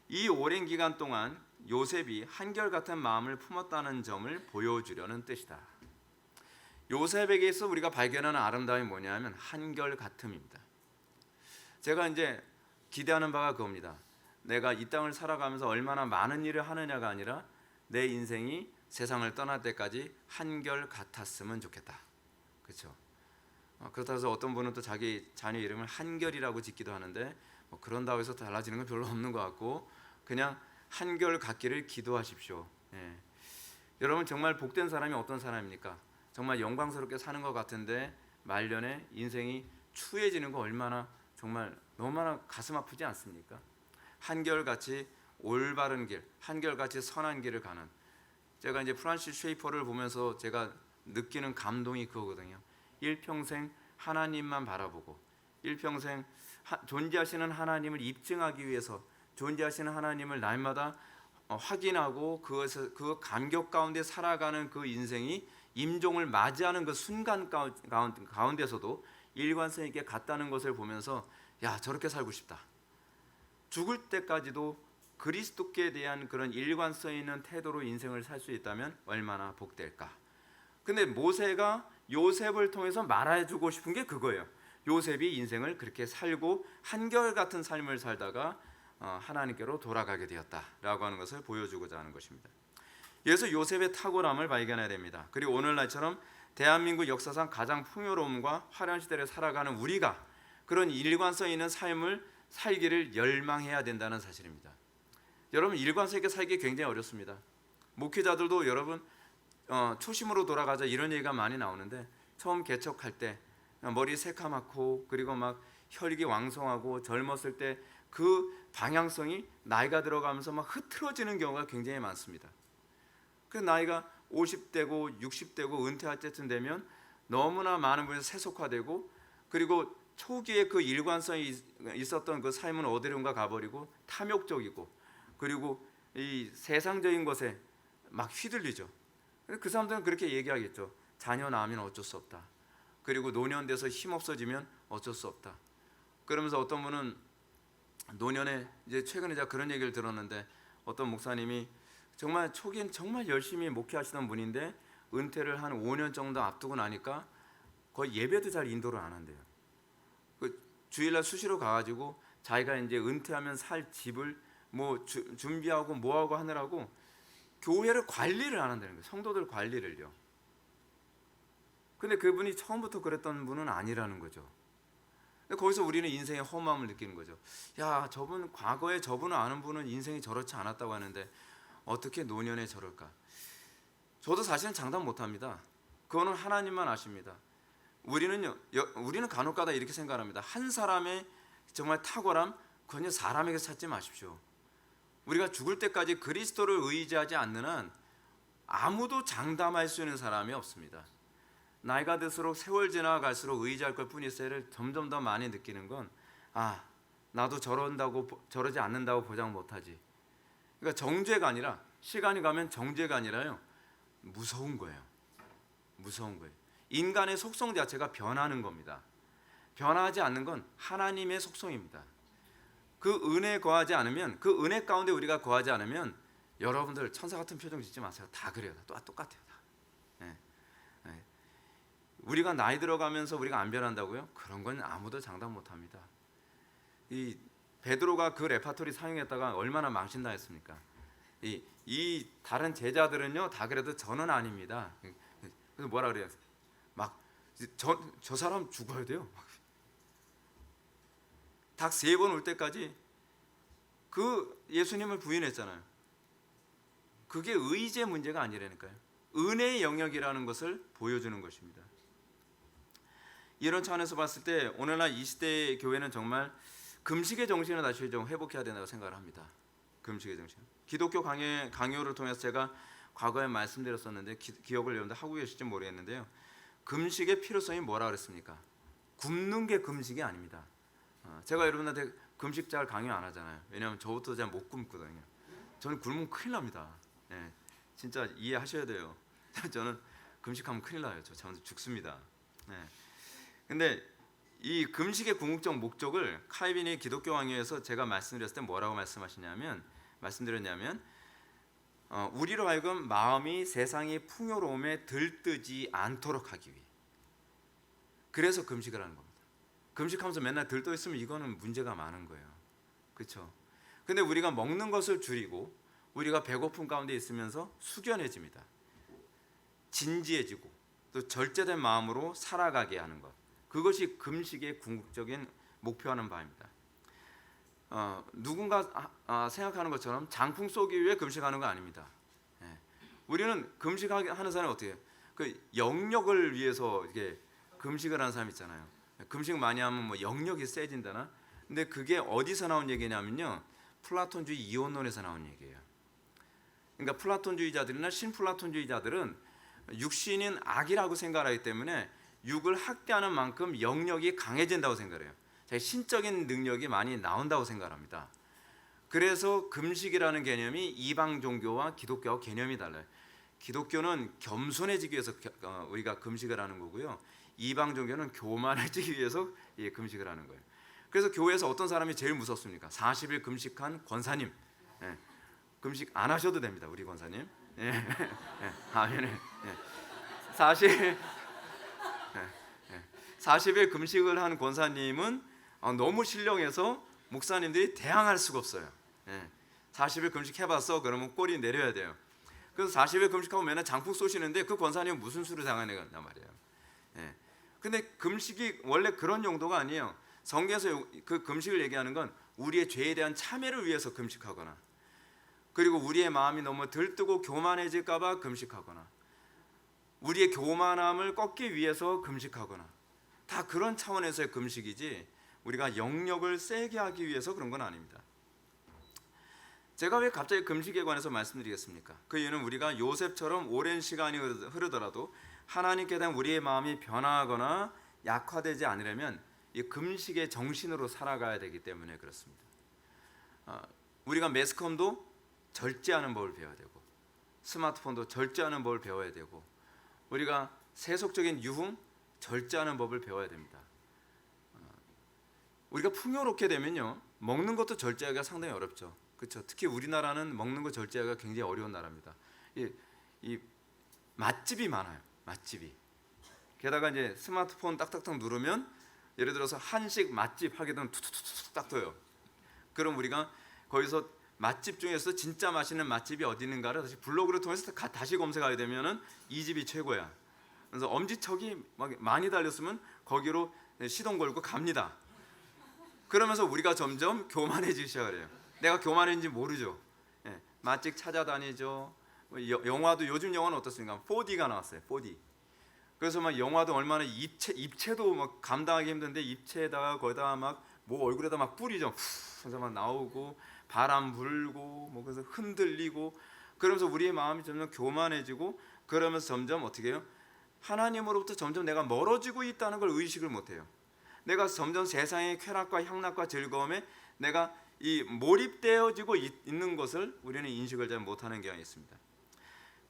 이 오랜 기간 동안 요셉이 한결같은 마음을 품었다는 점을 보여주려는 뜻이다. 요셉에게서 우리가 발견하는 아름다움이 뭐냐면 한결같음입니다. 제가 이제 기대하는 바가 그겁니다. 내가 이 땅을 살아가면서 얼마나 많은 일을 하느냐가 아니라 내 인생이 세상을 떠날 때까지 한결같았으면 좋겠다. 그렇죠? 그렇다고 해서 어떤 분은 또 자기 자녀 이름을 한결이라고 짓기도 하는데 뭐 그런다고 해서 달라지는 건 별로 없는 것 같고 그냥 한결같기를 기도하십시오. 예. 여러분 정말 복된 사람이 어떤 사람입니까? 정말 영광스럽게 사는 것 같은데 말년에 인생이 추해지는 거 얼마나 정말 너무나 가슴 아프지 않습니까? 한결같이 올바른 길, 한결같이 선한 길을 가는 제가 이제 프란시스 쉐이퍼를 보면서 제가 느끼는 감동이 그거거든요. 일평생 하나님만 바라보고 일평생 존재하시는 하나님을 입증하기 위해서 존재하시는 하나님을 날마다 확인하고 그 감격 가운데 살아가는 그 인생이 임종을 맞이하는 그 순간 가운데서도 일관성 있게 갔다는 것을 보면서 야 저렇게 살고 싶다. 죽을 때까지도 그리스도께 대한 그런 일관성 있는 태도로 인생을 살 수 있다면 얼마나 복될까. 근데 모세가 요셉을 통해서 말해주고 싶은 게 그거예요. 요셉이 인생을 그렇게 살고 한결같은 삶을 살다가 하나님께로 돌아가게 되었다라고 하는 것을 보여주고자 하는 것입니다. 그래서 요셉의 탁월함을 발견해야 됩니다. 그리고 오늘날처럼 대한민국 역사상 가장 풍요로움과 화려한 시대를 살아가는 우리가 그런 일관성 있는 삶을 살기를 열망해야 된다는 사실입니다. 여러분 일관성 있게 살기 굉장히 어렵습니다. 목회자들도 여러분 초심으로 돌아가자 이런 얘기가 많이 나오는데 처음 개척할 때 머리 새카맣고 그리고 막 혈기 왕성하고 젊었을 때 그 방향성이 나이가 들어가면서 막 흐트러지는 경우가 굉장히 많습니다. 그 나이가 50대고 60대고 은퇴할 때쯤 되면 너무나 많은 분이 세속화되고 그리고 초기에 그 일관성이 있었던 그 삶은 어디론가 가버리고 탐욕적이고 그리고 이 세상적인 것에 막 휘둘리죠. 그 사람들은 그렇게 얘기하겠죠. 자녀 낳으면 어쩔 수 없다. 그리고 노년돼서 힘없어지면 어쩔 수 없다. 그러면서 어떤 분은 노년에 이제 최근에 제가 그런 얘기를 들었는데 어떤 목사님이 정말 초기엔 정말 열심히 목회하시던 분인데 은퇴를 한 5년 정도 앞두고 나니까 거의 예배도 잘 인도를 안 한대요. 그 주일날 수시로 가가지고 자기가 이제 은퇴하면 살 집을 뭐 준비하고 뭐하고 하느라고 교회를 관리를 안 한다는 거예요. 성도들 관리를요. 근데 그분이 처음부터 그랬던 분은 아니라는 거죠. 거기서 우리는 인생의 허무함을 느끼는 거죠. 야, 저분 과거에 저분을 아는 분은 인생이 저렇지 않았다고 하는데 어떻게 노년에 저럴까? 저도 사실은 장담 못합니다. 그거는 하나님만 아십니다. 우리는 간혹가다 이렇게 생각합니다. 한 사람의 정말 탁월함, 그건 사람에게 찾지 마십시오. 우리가 죽을 때까지 그리스도를 의지하지 않는 한 아무도 장담할 수 있는 사람이 없습니다. 나이가 들수록 세월 지나갈수록 의지할 것 뿐이세를 점점 더 많이 느끼는 건 나도 저러지 않는다고 보장 못하지. 그러니까 정죄가 아니라 시간이 가면 정죄가 아니라요. 무서운 거예요. 무서운 거예요. 인간의 속성 자체가 변하는 겁니다. 변하지 않는 건 하나님의 속성입니다. 그 은혜에 거하지 않으면 그 은혜 가운데 우리가 거하지 않으면 여러분들 천사 같은 표정 짓지 마세요. 다 그래요. 똑같아요. 다. 네. 네. 우리가 나이 들어가면서 우리가 안 변한다고요? 그런 건 아무도 장담 못합니다. 이 베드로가 그 레파토리 사용했다가 얼마나 망신당했습니까? 이 다른 제자들은요 다 그래도 저는 아닙니다. 그래서 뭐라 그래요? 막 저 사람 죽어야 돼요. 닭 3번 올 때까지 그 예수님을 부인했잖아요. 그게 의지의 문제가 아니라니까요. 은혜의 영역이라는 것을 보여주는 것입니다. 이런 차원에서 봤을 때 오늘날 이 시대의 교회는 정말 금식의 정신을 다시 좀 회복해야 된다고 생각을 합니다. 금식의 정신. 기독교 강요를 통해서 제가 과거에 말씀드렸었는데 기억을 여러분들 하고 계실지 모르겠는데요. 금식의 필요성이 뭐라 그랬습니까? 굶는 게 금식이 아닙니다. 제가 여러분한테 금식 잘 강요 안 하잖아요. 왜냐하면 저부터 잘 못 굶거든요. 저는 굶으면 큰일 납니다. 네, 진짜 이해하셔야 돼요. 저는 금식하면 큰일 나요. 저 죽습니다. 네. 근데 이 금식의 궁극적 목적을 칼빈이 기독교 강요에서 제가 말씀드렸을 때 뭐라고 말씀드렸냐면 우리로 하여금 마음이 세상의 풍요로움에 들뜨지 않도록 하기 위해. 그래서 금식을 하는 겁니다. 금식하면서 맨날 들떠 있으면 이거는 문제가 많은 거예요. 그렇죠? 근데 우리가 먹는 것을 줄이고 우리가 배고픔 가운데 있으면서 숙연해집니다. 진지해지고 또 절제된 마음으로 살아가게 하는 것. 그것이 금식의 궁극적인 목표하는 바입니다. 누군가 생각하는 것처럼 장풍 쏘기 위해 금식하는 거 아닙니다. 우리는 금식하는 사람이 어떻게 해요? 그 영역을 위해서 이렇게 금식을 하는 사람 있잖아요. 금식 많이 하면 뭐 영역이 세진다나. 근데 그게 어디서 나온 얘기냐면요. 플라톤주의 이원론에서 나온 얘기예요. 그러니까 플라톤주의자들이나 신플라톤주의자들은 육신인 악이라고 생각하기 때문에 육을 학대하는 만큼 영역이 강해진다고 생각해요. 신적인 능력이 많이 나온다고 생각합니다. 그래서 금식이라는 개념이 이방 종교와 기독교와 개념이 달라요. 기독교는 겸손해지기 위해서 우리가 금식을 하는 거고요. 이방 종교는 교만해지기 위해서 금식을 하는 거예요. 그래서 교회에서 어떤 사람이 제일 무섭습니까? 40일 금식한 권사님. 금식 안 하셔도 됩니다. 우리 권사님. 아멘. 40일 금식을 한 권사님은 너무 신령해서 목사님들이 대항할 수가 없어요. 40일 금식해봤어? 그러면 꼬리 내려야 돼요. 그래서 40일 금식하고 맨날 장풍 쏘시는데 그 권사님은 무슨 수를 당하냐 말이에요. 근데 금식이 원래 그런 용도가 아니에요. 성경에서 그 금식을 얘기하는 건 우리의 죄에 대한 참회를 위해서 금식하거나, 그리고 우리의 마음이 너무 들뜨고 교만해질까 봐 금식하거나, 우리의 교만함을 꺾기 위해서 금식하거나, 다 그런 차원에서의 금식이지 우리가 영역을 세게 하기 위해서 그런 건 아닙니다. 제가 왜 갑자기 금식에 관해서 말씀드리겠습니까? 그 이유는 우리가 요셉처럼 오랜 시간이 흐르더라도 하나님께 대한 우리의 마음이 변화하거나 약화되지 않으려면 이 금식의 정신으로 살아가야 되기 때문에 그렇습니다. 우리가 매스컴도 절제하는 법을 배워야 되고, 스마트폰도 절제하는 법을 배워야 되고, 우리가 세속적인 유흥 절제하는 법을 배워야 됩니다. 우리가 풍요롭게 되면요, 먹는 것도 절제하기가 상당히 어렵죠. 그렇죠? 특히 우리나라는 먹는 거 절제하기가 굉장히 어려운 나라입니다. 이 맛집이 많아요. 맛집이. 게다가 이제 스마트폰 딱딱딱 누르면 예를 들어서 한식 맛집 하게 되면 툭툭툭 딱 떠요. 그럼 우리가 거기서 맛집 중에서 진짜 맛있는 맛집이 어디 있는가를 다시 블로그를 통해서 다시 검색하게 되면은 이 집이 최고야. 그래서 엄지척이 막 많이 달렸으면 거기로 시동 걸고 갑니다. 그러면서 우리가 점점 교만해지기 시작을 해요. 내가 교만했는지 모르죠. 맛집 찾아다니죠. 영화도 요즘 영화는 어떻습니까? 4D가 나왔어요. 4D. 그래서 막 영화도 얼마나 입체도 막 감당하기 힘든데 입체에다가 거기다가 막 뭐 얼굴에다 막 뿌리죠. 그래서 막 나오고 바람 불고 뭐 그래서 흔들리고, 그러면서 우리의 마음이 점점 교만해지고, 그러면서 점점 어떻게 해요? 하나님으로부터 점점 내가 멀어지고 있다는 걸 의식을 못해요. 내가 점점 세상의 쾌락과 향락과 즐거움에 내가 이 몰입되어지고 있는 것을 우리는 인식을 잘 못하는 경향이 있습니다.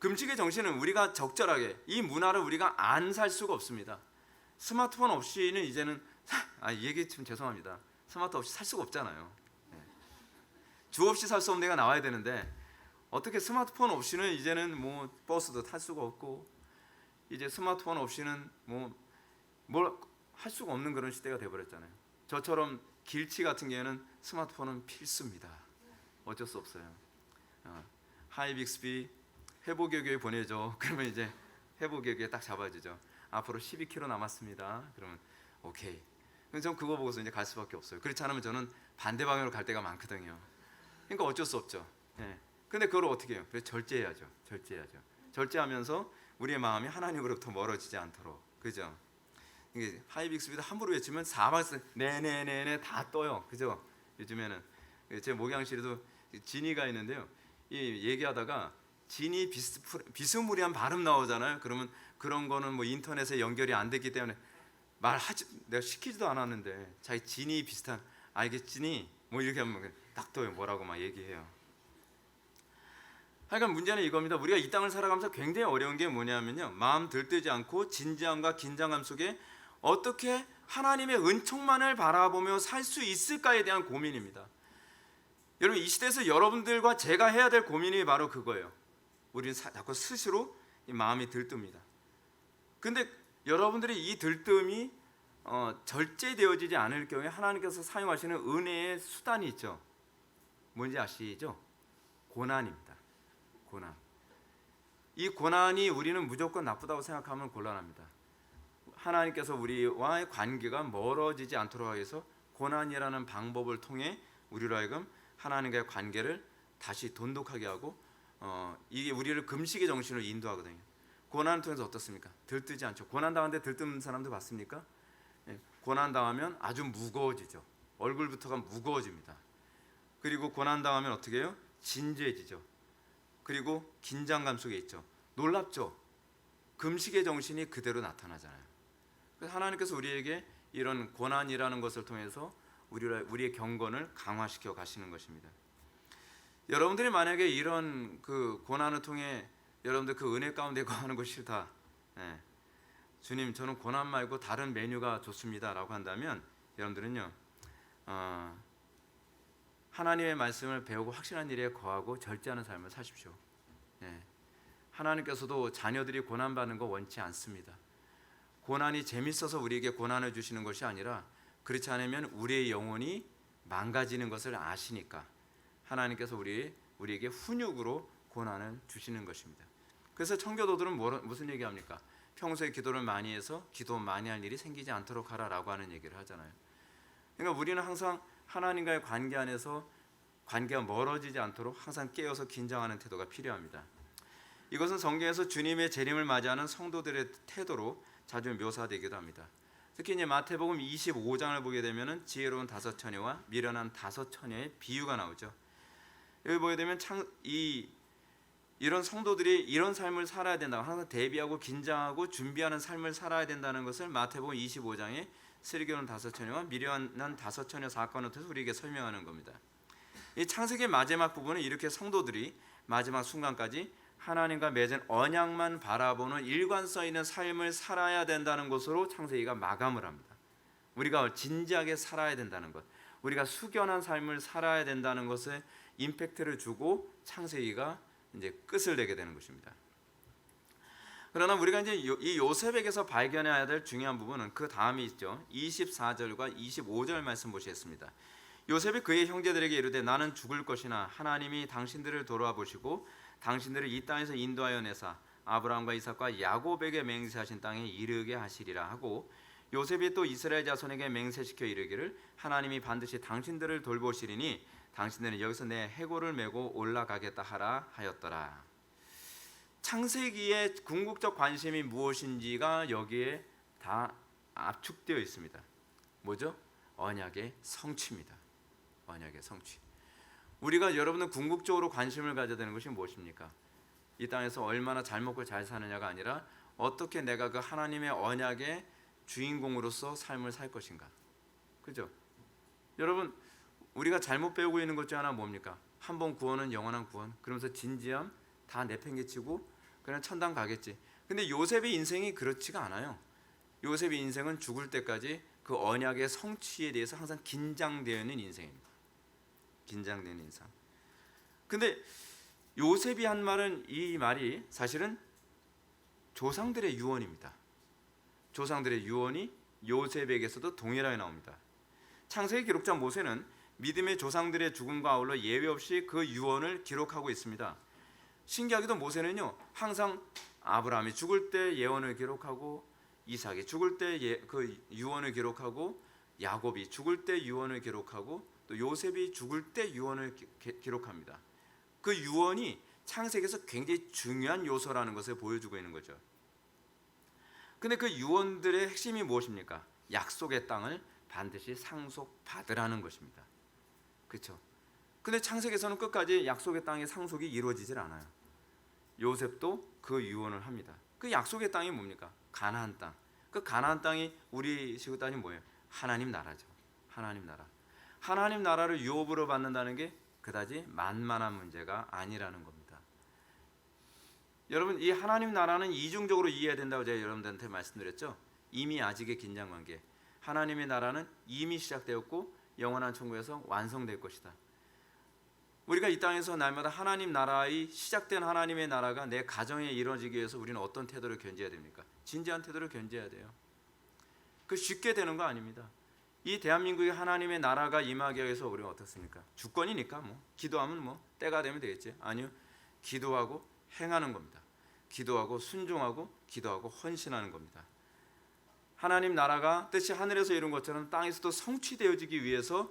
금식의 정신은 우리가 적절하게 이 문화를 우리가 안 살 수가 없습니다. 스마트폰 없이는 이제는 이 얘기 좀 죄송합니다. 스마트폰 없이 살 수가 없잖아요. 주 없이 살 수 없는 데가 나와야 되는데 어떻게 스마트폰 없이는 이제는 뭐 버스도 탈 수가 없고 이제 스마트폰 없이는 뭐 뭘 할 수가 없는 그런 시대가 돼버렸잖아요. 저처럼 길치 같은 경우에는 스마트폰은 필수입니다. 어쩔 수 없어요. 하이 빅스비 회복여교에 보내줘. 그러면 이제 회복여교에 딱 잡아주죠. 앞으로 12km 남았습니다. 그러면 오케이. 그럼 전 그거 보고서 이제 갈 수밖에 없어요. 그렇지 않으면 저는 반대 방향으로 갈 때가 많거든요. 그러니까 어쩔 수 없죠. 근데 그걸 어떻게 해요? 그래서 절제해야죠. 절제하면서 우리의 마음이 하나님으로부터 멀어지지 않도록. 그죠? 이게 하이빅스비도 함부로 외치면 사막에서 네네네네 다 떠요. 그죠? 요즘에는 제 목양실에도 진이가 있는데요. 이 얘기하다가 진이 비스무리한 발음 나오잖아요. 그러면 그런 거는 뭐 인터넷에 연결이 안 됐기 때문에 내가 시키지도 않았는데 자기 진이 비슷한 알겠지니 뭐 이렇게 하면 딱 떠요. 뭐라고 막 얘기해요. 하여간 문제는 이겁니다. 우리가 이 땅을 살아가면서 굉장히 어려운 게 뭐냐면요, 마음 들뜨지 않고 진지함과 긴장감 속에 어떻게 하나님의 은총만을 바라보며 살 수 있을까에 대한 고민입니다. 여러분, 이 시대에서 여러분들과 제가 해야 될 고민이 바로 그거예요. 우리는 자꾸 스스로 이 마음이 들뜹니다. 근데 여러분들이 이 들뜸이 절제되어지지 않을 경우에 하나님께서 사용하시는 은혜의 수단이 있죠. 뭔지 아시죠? 고난입니다. 고난. 이 고난이 우리는 무조건 나쁘다고 생각하면 곤란합니다. 하나님께서 우리와의 관계가 멀어지지 않도록 하기 위해서 고난이라는 방법을 통해 우리로 하여금 하나님과의 관계를 다시 돈독하게 하고 이게 우리를 금식의 정신으로 인도하거든요. 고난을 통해서 어떻습니까? 들뜨지 않죠. 고난 당하는데 들뜬 사람도 봤습니까? 고난 당하면 아주 무거워지죠. 얼굴부터가 무거워집니다. 그리고 고난 당하면 어떻게 해요? 진지해지죠. 그리고 긴장감 속에 있죠. 놀랍죠. 금식의 정신이 그대로 나타나잖아요. 그래서 하나님께서 우리에게 이런 고난이라는 것을 통해서 우리의 경건을 강화시켜 가시는 것입니다. 여러분들이 만약에 이런 그 고난을 통해 여러분들 그 은혜 가운데 거하는 거 싫다, 주님 저는 고난 말고 다른 메뉴가 좋습니다 라고 한다면 여러분들은요 하나님의 말씀을 배우고 확신한 일에 거하고 절제하는 삶을 사십시오. 하나님께서도 자녀들이 고난받는 거 원치 않습니다. 고난이 재밌어서 우리에게 고난을 주시는 것이 아니라 그렇지 않으면 우리의 영혼이 망가지는 것을 아시니까 하나님께서 우리에게 훈육으로 고난을 주시는 것입니다. 그래서 청교도들은 무슨 얘기합니까? 평소에 기도를 많이 해서 기도 많이 할 일이 생기지 않도록 하라라고 하는 얘기를 하잖아요. 그러니까 우리는 항상 하나님과의 관계 안에서 관계가 멀어지지 않도록 항상 깨어서 긴장하는 태도가 필요합니다. 이것은 성경에서 주님의 재림을 맞이하는 성도들의 태도로 자주 묘사되기도 합니다. 특히 이제 마태복음 25장을 보게 되면은 지혜로운 5 처녀와 미련한 5 처녀의 비유가 나오죠. 여기 보게 되면 이런 성도들이 이런 삶을 살아야 된다고 항상 대비하고 긴장하고 준비하는 삶을 살아야 된다는 것을 마태복음 25장에 슬기로운 5 처녀와 미련한 5 처녀 사건을 통해서 우리에게 설명하는 겁니다. 이 창세기의 마지막 부분은 이렇게 성도들이 마지막 순간까지 하나님과 맺은 언약만 바라보는 일관성 있는 삶을 살아야 된다는 것으로 창세기가 마감을 합니다. 우리가 진지하게 살아야 된다는 것, 우리가 숙연한 삶을 살아야 된다는 것에 임팩트를 주고 창세기가 이제 끝을 내게 되는 것입니다. 그러나 우리가 이제 이 요셉에게서 발견해야 될 중요한 부분은 그 다음이 있죠. 24절과 25절 말씀 보시겠습니다. 요셉이 그의 형제들에게 이르되 나는 죽을 것이나 하나님이 당신들을 돌아보시고 당신들을 이 땅에서 인도하여 내사 아브라함과 이삭과 야곱에게 맹세하신 땅에 이르게 하시리라 하고 요셉이 또 이스라엘 자손에게 맹세시켜 이르기를 하나님이 반드시 당신들을 돌보시리니 당신들은 여기서 내 해골을 메고 올라가겠다 하라 하였더라. 창세기의 궁극적 관심이 무엇인지가 여기에 다 압축되어 있습니다. 뭐죠? 언약의 성취입니다. 언약의 성취. 우리가 여러분은 궁극적으로 관심을 가져야 되는 것이 무엇입니까? 이 땅에서 얼마나 잘 먹고 잘 사느냐가 아니라 어떻게 내가 그 하나님의 언약의 주인공으로서 삶을 살 것인가. 그죠? 여러분, 우리가 잘못 배우고 있는 것 중 하나 뭡니까? 한 번 구원은 영원한 구원. 그러면서 진지함 다 내팽개치고 그냥 천당 가겠지. 근데 요셉의 인생이 그렇지가 않아요. 요셉의 인생은 죽을 때까지 그 언약의 성취에 대해서 항상 긴장되어 있는 인생입니다. 긴장되는 인상. 근데 요셉이 한 말은, 이 말이 사실은 조상들의 유언입니다. 조상들의 유언이 요셉에게서도 동일하게 나옵니다. 창세기 기록자 모세는 믿음의 조상들의 죽음과 아울러 예외 없이 그 유언을 기록하고 있습니다. 신기하게도 모세는요, 항상 아브라함이 죽을 때 예언을 기록하고, 이삭이 죽을 때 그 유언을 기록하고, 야곱이 죽을 때 유언을 기록하고, 또 요셉이 죽을 때 유언을 기록합니다. 그 유언이 창세기에서 굉장히 중요한 요소라는 것을 보여주고 있는 거죠. 근데 그 유언들의 핵심이 무엇입니까? 약속의 땅을 반드시 상속받으라는 것입니다. 그렇죠? 근데 창세기에서는 끝까지 약속의 땅의 상속이 이루어지질 않아요. 요셉도 그 유언을 합니다. 그 약속의 땅이 뭡니까? 가나안 땅. 그 가나안 땅이 우리식으로 따지면 뭐예요? 하나님 나라죠. 하나님 나라. 하나님 나라를 유업으로 받는다는 게 그다지 만만한 문제가 아니라는 겁니다. 여러분, 이 하나님 나라는 이중적으로 이해해야 된다고 제가 여러분들한테 말씀드렸죠. 이미 아직의 긴장관계. 하나님의 나라는 이미 시작되었고 영원한 천국에서 완성될 것이다. 우리가 이 땅에서 날마다 하나님 나라의 시작된 하나님의 나라가 내 가정에 이루어지기 위해서 우리는 어떤 태도를 견지해야 됩니까? 진지한 태도를 견지해야 돼요. 그 쉽게 되는 거 아닙니다. 이 대한민국의 하나님의 나라가 임하기 위해서 우리가 어떻습니까? 주권이니까 뭐 기도하면 뭐 때가 되면 되겠지. 아니요, 기도하고 행하는 겁니다. 기도하고 순종하고 기도하고 헌신하는 겁니다. 하나님 나라가 뜻이 하늘에서 이룬 것처럼 땅에서도 성취되어지기 위해서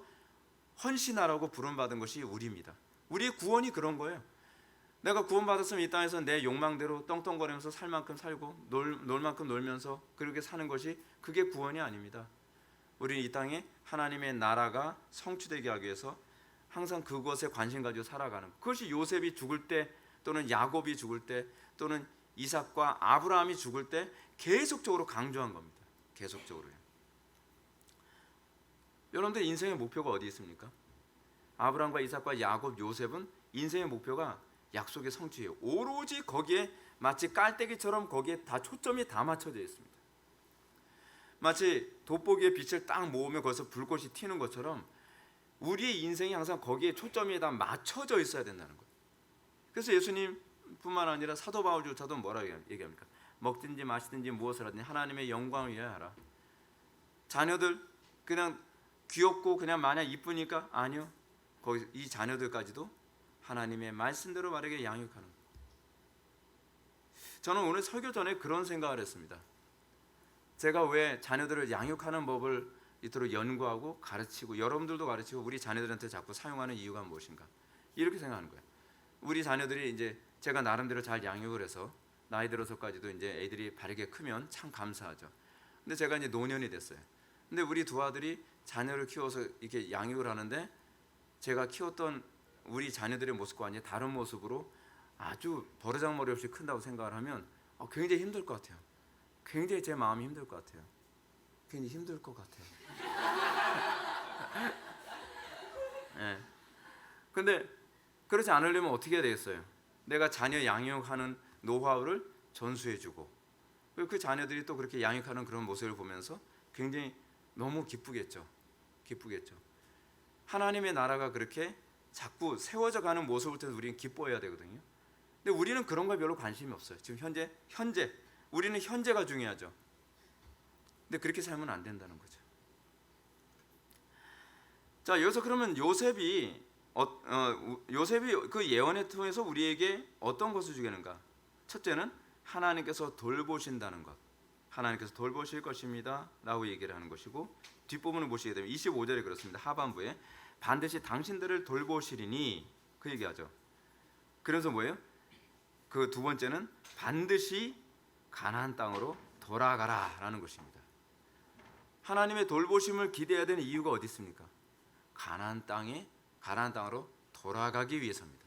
헌신하라고 부름받은 것이 우리입니다. 우리의 구원이 그런 거예요. 내가 구원받았으면 이 땅에서 내 욕망대로 떵떵거리면서 살 만큼 살고 놀 만큼 놀면서 그렇게 사는 것이, 그게 구원이 아닙니다. 우리는 이 땅에 하나님의 나라가 성취되게 하기 위해서 항상 그것에 관심 가지고 살아가는 것. 그것이 요셉이 죽을 때, 또는 야곱이 죽을 때, 또는 이삭과 아브라함이 죽을 때 계속적으로 강조한 겁니다. 계속적으로요. 여러분들 인생의 목표가 어디 있습니까? 아브라함과 이삭과 야곱, 요셉은 인생의 목표가 약속의 성취예요. 오로지 거기에 마치 깔때기처럼 거기에 다 초점이 다 맞춰져 있습니다. 마치 돋보기에 빛을 딱 모으면 거기서 불꽃이 튀는 것처럼 우리의 인생이 항상 거기에 초점이 다 맞춰져 있어야 된다는 거예요. 그래서 예수님뿐만 아니라 사도 바울조차도 뭐라고 얘기합니까? 먹든지 마시든지 무엇을 하든지 하나님의 영광을 위하여 하라. 자녀들 그냥 귀엽고 그냥 마냥 이쁘니까? 아니요. 거기 이 자녀들까지도 하나님의 말씀대로 바르게 양육하는 거예요. 저는 오늘 설교 전에 그런 생각을 했습니다. 제가 왜 자녀들을 양육하는 법을 이토록 연구하고 가르치고 여러분들도 가르치고 우리 자녀들한테 자꾸 사용하는 이유가 무엇인가? 이렇게 생각하는 거예요. 우리 자녀들이 이제 제가 나름대로 잘 양육을 해서 나이 들어서까지도 이제 애들이 바르게 크면 참 감사하죠. 근데 제가 이제 노년이 됐어요. 근데 우리 두 아들이 자녀를 키워서 이렇게 양육을 하는데 제가 키웠던 우리 자녀들의 모습과 완전히 다른 모습으로 아주 버르장머리 없이 큰다고 생각을 하면 굉장히 힘들 것 같아요. 굉장히 제 마음이 힘들 것 같아요. 굉장히 힘들 것 같아요. 네. 근데 그렇지 않으려면 어떻게 해야 되겠어요? 내가 자녀 양육하는 노하우를 전수해주고 그 자녀들이 또 그렇게 양육하는 그런 모습을 보면서 굉장히 너무 기쁘겠죠. 기쁘겠죠. 하나님의 나라가 그렇게 자꾸 세워져 가는 모습을 통해서 우리는 기뻐해야 되거든요. 근데 우리는 그런 거에 별로 관심이 없어요. 지금 현재 우리는 현재가 중요하죠. 근데 그렇게 살면 안 된다는 거죠. 자, 여기서 그러면 요셉이 그 예언을 통해서 우리에게 어떤 것을 주겠는가? 첫째는 하나님께서 돌보신다는 것. 하나님께서 돌보실 것입니다 라고 얘기를 하는 것이고, 뒷부분을 보시게 되면 25절에 그렇습니다. 하반부에 반드시 당신들을 돌보시리니 그 얘기하죠. 그래서 뭐예요? 그 두 번째는 반드시 가나안 땅으로 돌아가라 라는 것입니다. 하나님의 돌보심을 기대해야 되는 이유가 어디 있습니까? 가나안 땅으로 돌아가기 위해서입니다.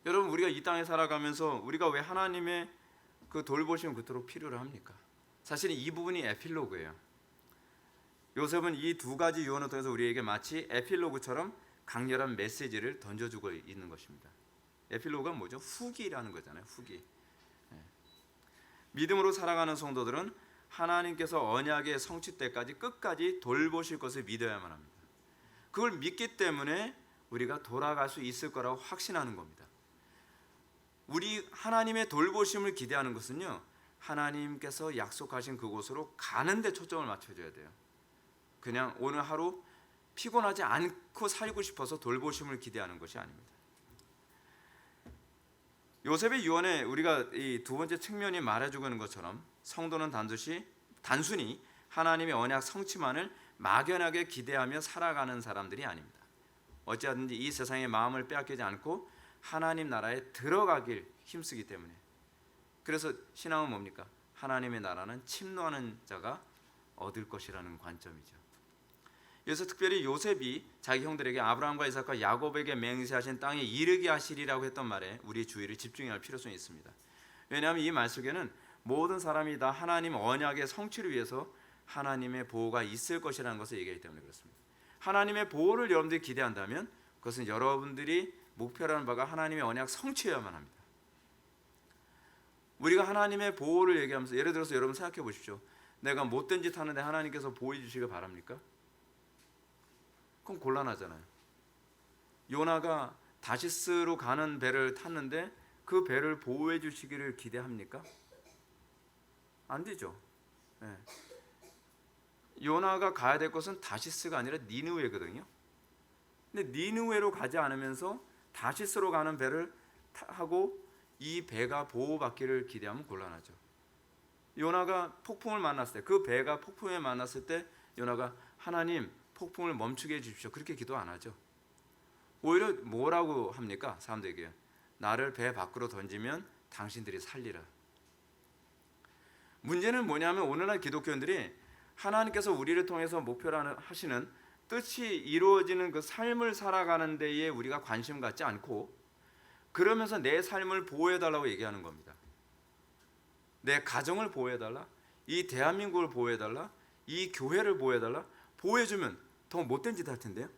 여러분, 우리가 이 땅에 살아가면서 우리가 왜 하나님의 그 돌보심은 그토록 필요로 합니까? 사실은 이 부분이 에필로그예요. 요셉은 이 두 가지 유언을 통해서 우리에게 마치 에필로그처럼 강렬한 메시지를 던져주고 있는 것입니다. 에필로그가 뭐죠? 후기라는 거잖아요. 후기. 믿음으로 살아가는 성도들은 하나님께서 언약의 성취 때까지 끝까지 돌보실 것을 믿어야만 합니다. 그걸 믿기 때문에 우리가 돌아갈 수 있을 거라고 확신하는 겁니다. 우리 하나님의 돌보심을 기대하는 것은요, 하나님께서 약속하신 그곳으로 가는 데 초점을 맞춰줘야 돼요. 그냥 오늘 하루 피곤하지 않고 살고 싶어서 돌보심을 기대하는 것이 아닙니다. 요셉의 유언에 우리가 이 두 번째 측면이 말해주고 있는 것처럼 성도는 단순히 하나님의 언약 성취만을 막연하게 기대하며 살아가는 사람들이 아닙니다. 어찌하든지 이 세상의 마음을 빼앗기지 않고 하나님 나라에 들어가길 힘쓰기 때문에. 그래서 신앙은 뭡니까? 하나님의 나라는 침노하는 자가 얻을 것이라는 관점이죠. 그래서 특별히 요셉이 자기 형들에게 아브라함과 이삭과 야곱에게 맹세하신 땅에 이르게 하시리라고 했던 말에 우리의 주의를 집중해야 할 필요성이 있습니다. 왜냐하면 이 말 속에는 모든 사람이 다 하나님 언약의 성취를 위해서 하나님의 보호가 있을 것이라는 것을 얘기하기 때문에 그렇습니다. 하나님의 보호를 여러분들이 기대한다면 그것은 여러분들이 목표라는 바가 하나님의 언약 성취여야만 합니다. 우리가 하나님의 보호를 얘기하면서 예를 들어서 여러분 생각해 보십시오. 내가 못된 짓 하는데 하나님께서 보호해 주시길 바랍니까? 그럼 곤란하잖아요. 요나가 다시스로 가는 배를 탔는데 그 배를 보호해 주시기를 기대합니까? 안 되죠. 네. 요나가 가야 될 곳은 다시스가 아니라 니느웨거든요. 근데 니느웨로 가지 않으면서 다시스로 가는 배를 타고 이 배가 보호받기를 기대하면 곤란하죠. 요나가 폭풍을 만났을 때, 그 배가 폭풍에 만났을 때 요나가 하나님 폭풍을 멈추게 해주십시오, 그렇게 기도 안 하죠. 오히려 뭐라고 합니까? 사람들에게 나를 배 밖으로 던지면 당신들이 살리라. 문제는 뭐냐면 오늘날 기독교인들이 하나님께서 우리를 통해서 목표로 하시는 뜻이 이루어지는 그 삶을 살아가는 데에 우리가 관심 갖지 않고 그러면서 내 삶을 보호해달라고 얘기하는 겁니다. 내 가정을 보호해달라, 이 대한민국을 보호해달라, 이 교회를 보호해달라. 보호해주면 더 못된 짓 할 텐데요.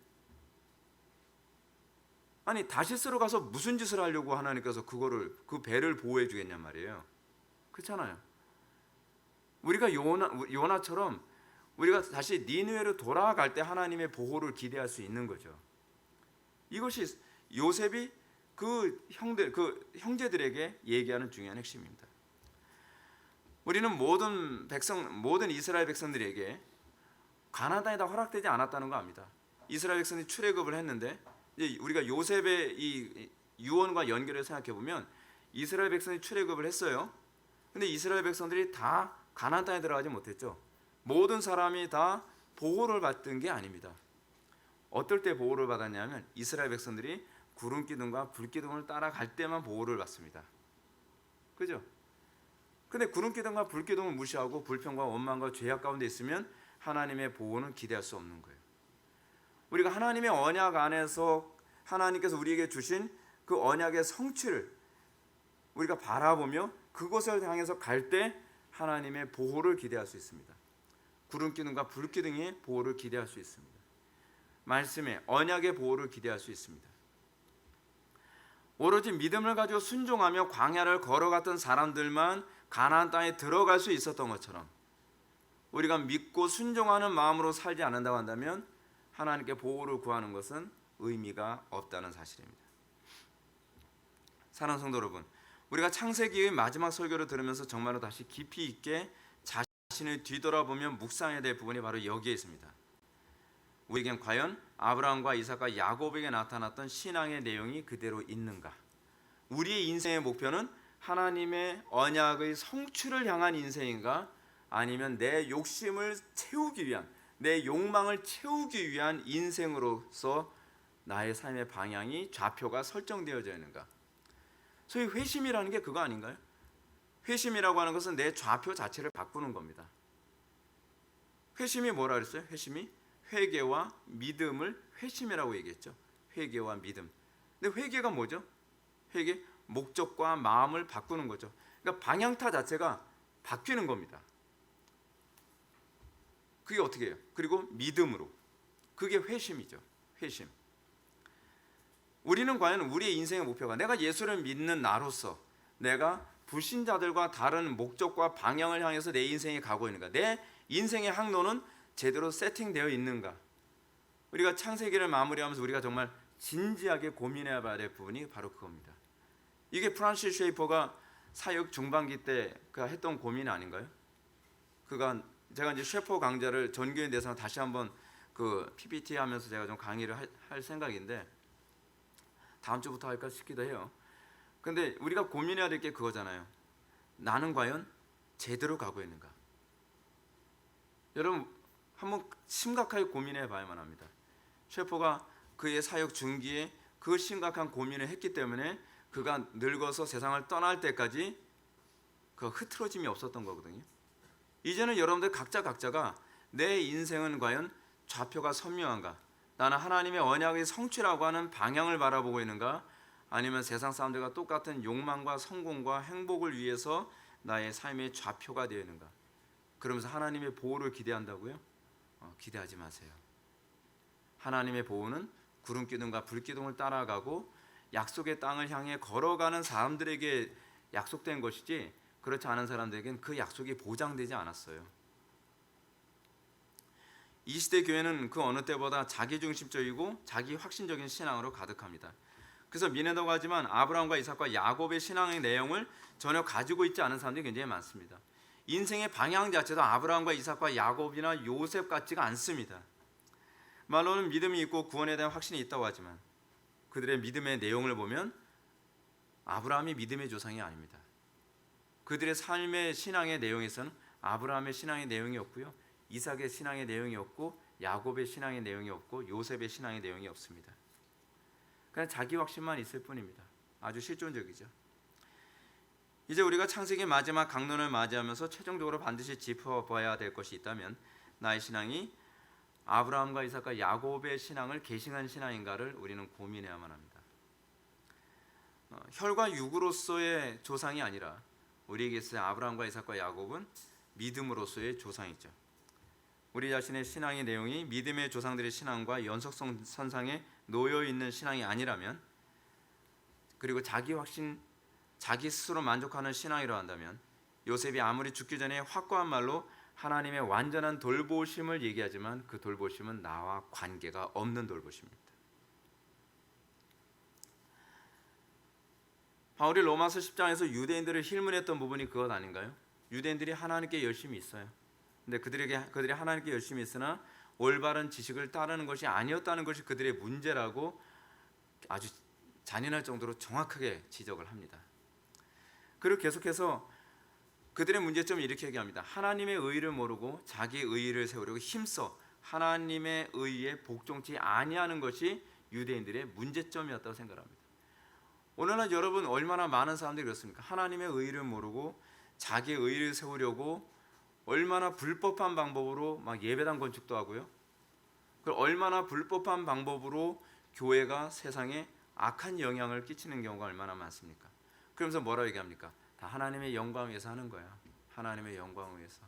아니 다시스로 가서 무슨 짓을 하려고 하나님께서 그 배를 보호해 주겠냔 말이에요. 그렇잖아요. 우리가 요나처럼 우리가 다시 니느웨로 돌아갈 때 하나님의 보호를 기대할 수 있는 거죠. 이것이 요셉이 그 형제들에게 얘기하는 중요한 핵심입니다. 우리는 모든 이스라엘 백성들에게 가나안 땅이 다 허락되지 않았다는 거 압니다. 이스라엘 백성들이 출애굽을 했는데 우리가 요셉의 이 유언과 연결해서 생각해 보면 이스라엘 백성이 출애굽을 했어요. 근데 이스라엘 백성들이 다 가나안 땅에 들어가지 못했죠. 모든 사람이 다 보호를 받은 게 아닙니다. 어떨 때 보호를 받았냐면 이스라엘 백성들이 구름 기둥과 불 기둥을 따라갈 때만 보호를 받습니다. 그죠? 근데 구름 기둥과 불 기둥을 무시하고 불평과 원망과 죄악 가운데 있으면 하나님의 보호는 기대할 수 없는 거예요. 우리가 하나님의 언약 안에서 하나님께서 우리에게 주신 그 언약의 성취를 우리가 바라보며 그곳을 향해서 갈 때 하나님의 보호를 기대할 수 있습니다. 구름 기둥과 불 기둥의 보호를 기대할 수 있습니다. 말씀의 언약의 보호를 기대할 수 있습니다. 오로지 믿음을 가지고 순종하며 광야를 걸어갔던 사람들만 가나안 땅에 들어갈 수 있었던 것처럼 우리가 믿고 순종하는 마음으로 살지 않는다고 한다면 하나님께 보호를 구하는 것은 의미가 없다는 사실입니다. 사랑하는 성도 여러분, 우리가 창세기의 마지막 설교를 들으면서 정말로 다시 깊이 있게 자신을 뒤돌아보며 묵상해야 될 부분이 바로 여기에 있습니다. 우리에겐 과연 아브라함과 이삭과 야곱에게 나타났던 신앙의 내용이 그대로 있는가? 우리의 인생의 목표는 하나님의 언약의 성취를 향한 인생인가? 아니면 내 욕심을 채우기 위한, 내 욕망을 채우기 위한 인생으로서 나의 삶의 방향이 좌표가 설정되어져 있는가? 소위 회심이라는 게 그거 아닌가요? 회심이라고 하는 것은 내 좌표 자체를 바꾸는 겁니다. 회심이 뭐라 그랬어요? 회심이 회개와 믿음을 회심이라고 얘기했죠. 회개와 믿음. 근데 회개가 뭐죠? 회개, 목적과 마음을 바꾸는 거죠. 그러니까 방향타 자체가 바뀌는 겁니다. 그게 어떻게 해요? 그리고 믿음으로. 그게 회심이죠. 회심. 우리는 과연 우리의 인생의 목표가 내가 예수를 믿는 나로서 내가 불신자들과 다른 목적과 방향을 향해서 내 인생이 가고 있는가? 내 인생의 항로는 제대로 세팅되어 있는가? 우리가 창세기를 마무리하면서 우리가 정말 진지하게 고민해 봐야 될 부분이 바로 그겁니다. 이게 프란시스 쉐이퍼가 사역 중반기 때 그가 했던 고민 아닌가요? 그가 제가 이제 쉐퍼 강좌를 전교인 대상 다시 한번 그 PPT 하면서 제가 좀 강의를 할 생각인데 다음 주부터 할까 싶기도 해요. 근데 우리가 고민해야 될 게 그거잖아요. 나는 과연 제대로 가고 있는가? 여러분 한번 심각하게 고민해 봐야만 합니다. 쉐퍼가 그의 사역 중기에 그 심각한 고민을 했기 때문에 그가 늙어서 세상을 떠날 때까지 그 흐트러짐이 없었던 거거든요. 이제는 여러분들 각자가 내 인생은 과연 좌표가 선명한가? 나는 하나님의 언약의 성취라고 하는 방향을 바라보고 있는가? 아니면 세상 사람들과 똑같은 욕망과 성공과 행복을 위해서 나의 삶의 좌표가 되어 있는가? 그러면서 하나님의 보호를 기대한다고요? 기대하지 마세요. 하나님의 보호는 구름 기둥과 불 기둥을 따라가고 약속의 땅을 향해 걸어가는 사람들에게 약속된 것이지 그렇지 않은 사람들에게는 그 약속이 보장되지 않았어요. 이 시대 교회는 그 어느 때보다 자기중심적이고 자기 확신적인 신앙으로 가득합니다. 그래서 믿는다고 하지만 아브라함과 이삭과 야곱의 신앙의 내용을 전혀 가지고 있지 않은 사람들이 굉장히 많습니다. 인생의 방향 자체도 아브라함과 이삭과 야곱이나 요셉 같지가 않습니다. 말로는 믿음이 있고 구원에 대한 확신이 있다고 하지만 그들의 믿음의 내용을 보면 아브라함이 믿음의 조상이 아닙니다. 그들의 삶의 신앙의 내용에서는 아브라함의 신앙의 내용이 없고요, 이삭의 신앙의 내용이 없고, 야곱의 신앙의 내용이 없고, 요셉의 신앙의 내용이 없습니다. 그냥 자기 확신만 있을 뿐입니다. 아주 실존적이죠. 이제 우리가 창세기 마지막 강론을 맞이하면서 최종적으로 반드시 짚어봐야 될 것이 있다면 나의 신앙이 아브라함과 이삭과 야곱의 신앙을 계승한 신앙인가를 우리는 고민해야만 합니다. 혈과 육으로서의 조상이 아니라 우리에게 있어야 아브라함과 이삭과 야곱은 믿음으로서의 조상이죠. 우리 자신의 신앙의 내용이 믿음의 조상들의 신앙과 연속성 선상에 놓여 있는 신앙이 아니라면, 그리고 자기 확신, 자기 스스로 만족하는 신앙이라 한다면, 요셉이 아무리 죽기 전에 확고한 말로 하나님의 완전한 돌보심을 얘기하지만 그 돌보심은 나와 관계가 없는 돌보심입니다. 바울이 로마서 10장에서 유대인들을 힐문했던 부분이 그것 아닌가요? 유대인들이 하나님께 열심히 있어요. 근데 그들이 하나님께 열심히 있으나 올바른 지식을 따르는 것이 아니었다는 것이 그들의 문제라고 아주 잔인할 정도로 정확하게 지적을 합니다. 그리고 계속해서 그들의 문제점을 이렇게 얘기합니다. 하나님의 의를 모르고 자기 의를 세우려고 힘써 하나님의 의에 복종치 아니하는 것이 유대인들의 문제점이었다고 생각합니다. 오늘날 여러분 얼마나 많은 사람들이 그렇습니까? 하나님의 의를 모르고 자기 의를 세우려고 얼마나 불법한 방법으로 막 예배당 건축도 하고요. 그리고 얼마나 불법한 방법으로 교회가 세상에 악한 영향을 끼치는 경우가 얼마나 많습니까? 그러면서 뭐라고 얘기합니까? 다 하나님의 영광을 위해서 하는 거야. 하나님의 영광을 위해서.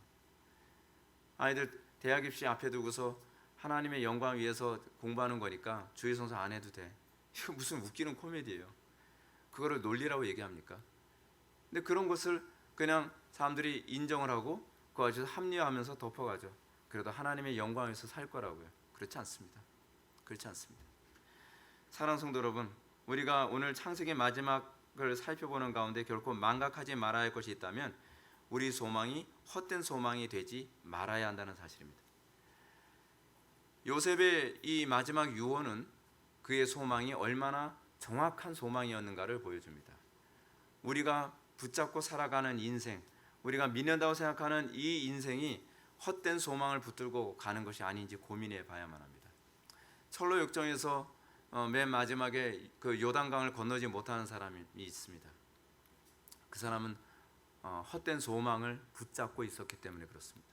아이들 대학 입시 앞에 두고서 하나님의 영광을 위해서 공부하는 거니까 주의성서 안 해도 돼. 이거 무슨 웃기는 코미디예요. 그거를 논리라고 얘기합니까? 근데 그런 것을 그냥 사람들이 인정을 하고 그 아주 합리화하면서 덮어가죠. 그래도 하나님의 영광을 위해서 살 거라고요. 그렇지 않습니다. 그렇지 않습니다. 사랑하는 성도 여러분, 우리가 오늘 창세기 마지막을 살펴보는 가운데 결코 망각하지 말아야 할 것이 있다면 우리 소망이 헛된 소망이 되지 말아야 한다는 사실입니다. 요셉의 이 마지막 유언은 그의 소망이 얼마나 정확한 소망이었는가를 보여줍니다. 우리가 붙잡고 살아가는 인생, 우리가 믿는다고 생각하는 이 인생이 헛된 소망을 붙들고 가는 것이 아닌지 고민해 봐야만 합니다. 철로 역정에서 맨 마지막에 그 요단강을 건너지 못하는 사람이 있습니다. 그 사람은 헛된 소망을 붙잡고 있었기 때문에 그렇습니다.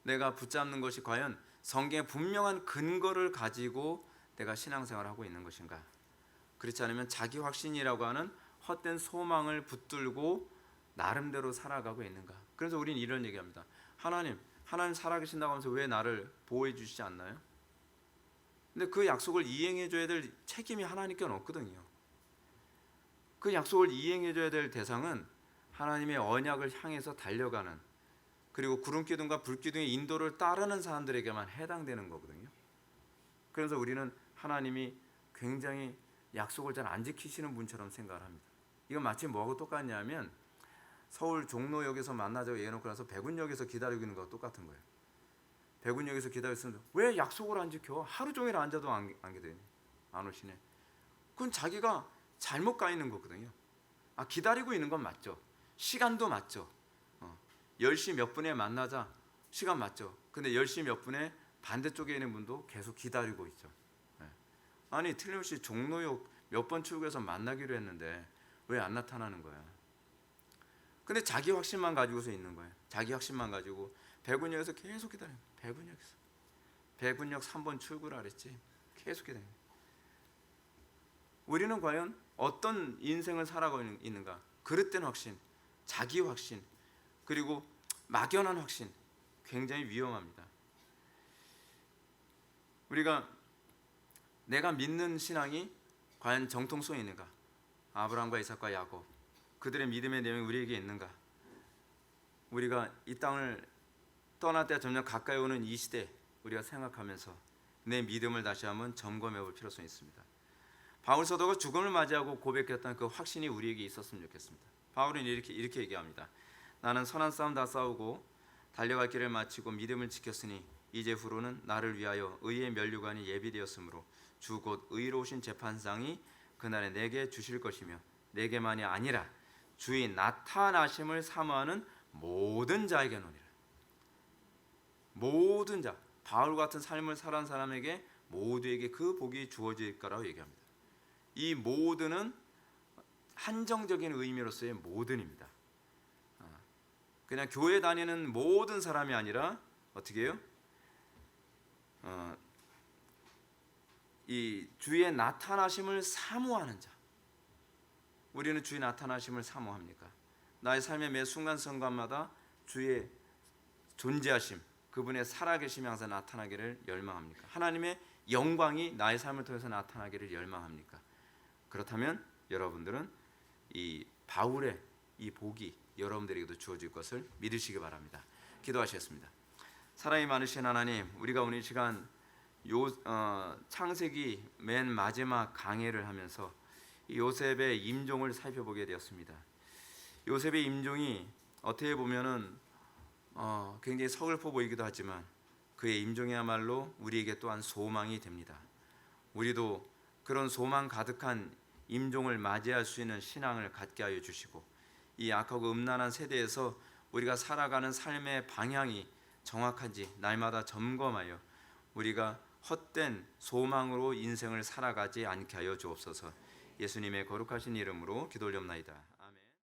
내가 붙잡는 것이 과연 성경의 분명한 근거를 가지고 내가 신앙생활을 하고 있는 것인가? 그렇지 않으면 자기 확신이라고 하는 헛된 소망을 붙들고 나름대로 살아가고 있는가? 그래서 우리는 이런 얘기합니다. 하나님 살아계신다고 하면서 왜 나를 보호해 주시지 않나요? 근데 그 약속을 이행해 줘야 될 책임이 하나님께 없거든요. 그 약속을 이행해 줘야 될 대상은 하나님의 언약을 향해서 달려가는, 그리고 구름기둥과 불기둥의 인도를 따르는 사람들에게만 해당되는 거거든요. 그래서 우리는 하나님이 굉장히 약속을 잘 안 지키시는 분처럼 생각을 합니다. 이건 마치 뭐하고 똑같냐면 서울 종로역에서 만나자고 얘기해놓고 나서 백운역에서 기다리고 있는 거와 똑같은 거예요. 백운역에서 기다렸는데 왜 약속을 안 지켜? 하루 종일 앉아도 안 기다리네. 안 오시네. 그건 자기가 잘못 가 있는 거거든요. 기다리고 있는 건 맞죠. 시간도 맞죠. 10시 몇 분에 만나자, 시간 맞죠. 근데 10시 몇 분에 반대쪽에 있는 분도 계속 기다리고 있죠. 아니 틀림없이 종로역 몇 번 출구해서 만나기로 했는데 왜 안 나타나는 거야? 근데 자기 확신만 가지고서 있는 거예요. 자기 확신만 가지고 백운역에서 계속 기다려요. 백운역 3번 출구라 그랬지. 계속 기다려요. 우리는 과연 어떤 인생을 살아가고 있는가? 그릇된 확신, 자기 확신, 그리고 막연한 확신, 굉장히 위험합니다. 우리가 내가 믿는 신앙이 과연 정통성이 있는가? 아브라함과 이삭과 야곱, 그들의 믿음의 내용이 우리에게 있는가? 우리가 이 땅을 떠날 때 점점 가까이 오는 이 시대, 우리가 생각하면서 내 믿음을 다시 한번 점검해 볼 필요성이 있습니다. 바울 사도가 죽음을 맞이하고 고백했던 그 확신이 우리에게 있었으면 좋겠습니다. 바울은 이렇게 얘기합니다. 나는 선한 싸움 다 싸우고 달려갈 길을 마치고 믿음을 지켰으니 이제 후로는 나를 위하여 의의 면류관이 예비되었으므로 주 곧 의로우신 재판장이 그날에 내게 주실 것이며 내게만이 아니라 주의 나타나심을 사모하는 모든 자에게 노니라. 모든 자, 바울 같은 삶을 살아온 사람에게 모두에게 그 복이 주어질 거라고 얘기합니다. 이 모든은 한정적인 의미로서의 모든입니다. 그냥 교회 다니는 모든 사람이 아니라 어떻게 해요? 이 주의 나타나심을 사모하는 자. 우리는 주의 나타나심을 사모합니까? 나의 삶의 매 순간순간마다 주의 존재하심, 그분의 살아계심이 항상 나타나기를 열망합니까? 하나님의 영광이 나의 삶을 통해서 나타나기를 열망합니까? 그렇다면 여러분들은 이 바울의 이 복이 여러분들에게도 주어질 것을 믿으시기 바랍니다. 기도하시겠습니다. 사랑이 많으신 하나님, 우리가 오늘 이 시간 창세기 맨 마지막 강해를 하면서 요셉의 임종을 살펴보게 되었습니다. 요셉의 임종이 어떻게 보면은 굉장히 서글퍼 보이기도 하지만 그의 임종이야말로 우리에게 또한 소망이 됩니다. 우리도 그런 소망 가득한 임종을 맞이할 수 있는 신앙을 갖게 하여 주시고, 이 악하고 음란한 세대에서 우리가 살아가는 삶의 방향이 정확한지 날마다 점검하여 우리가 헛된 소망으로 인생을 살아가지 않게 하여 주옵소서. 예수님의 거룩하신 이름으로 기도 올려옵나이다.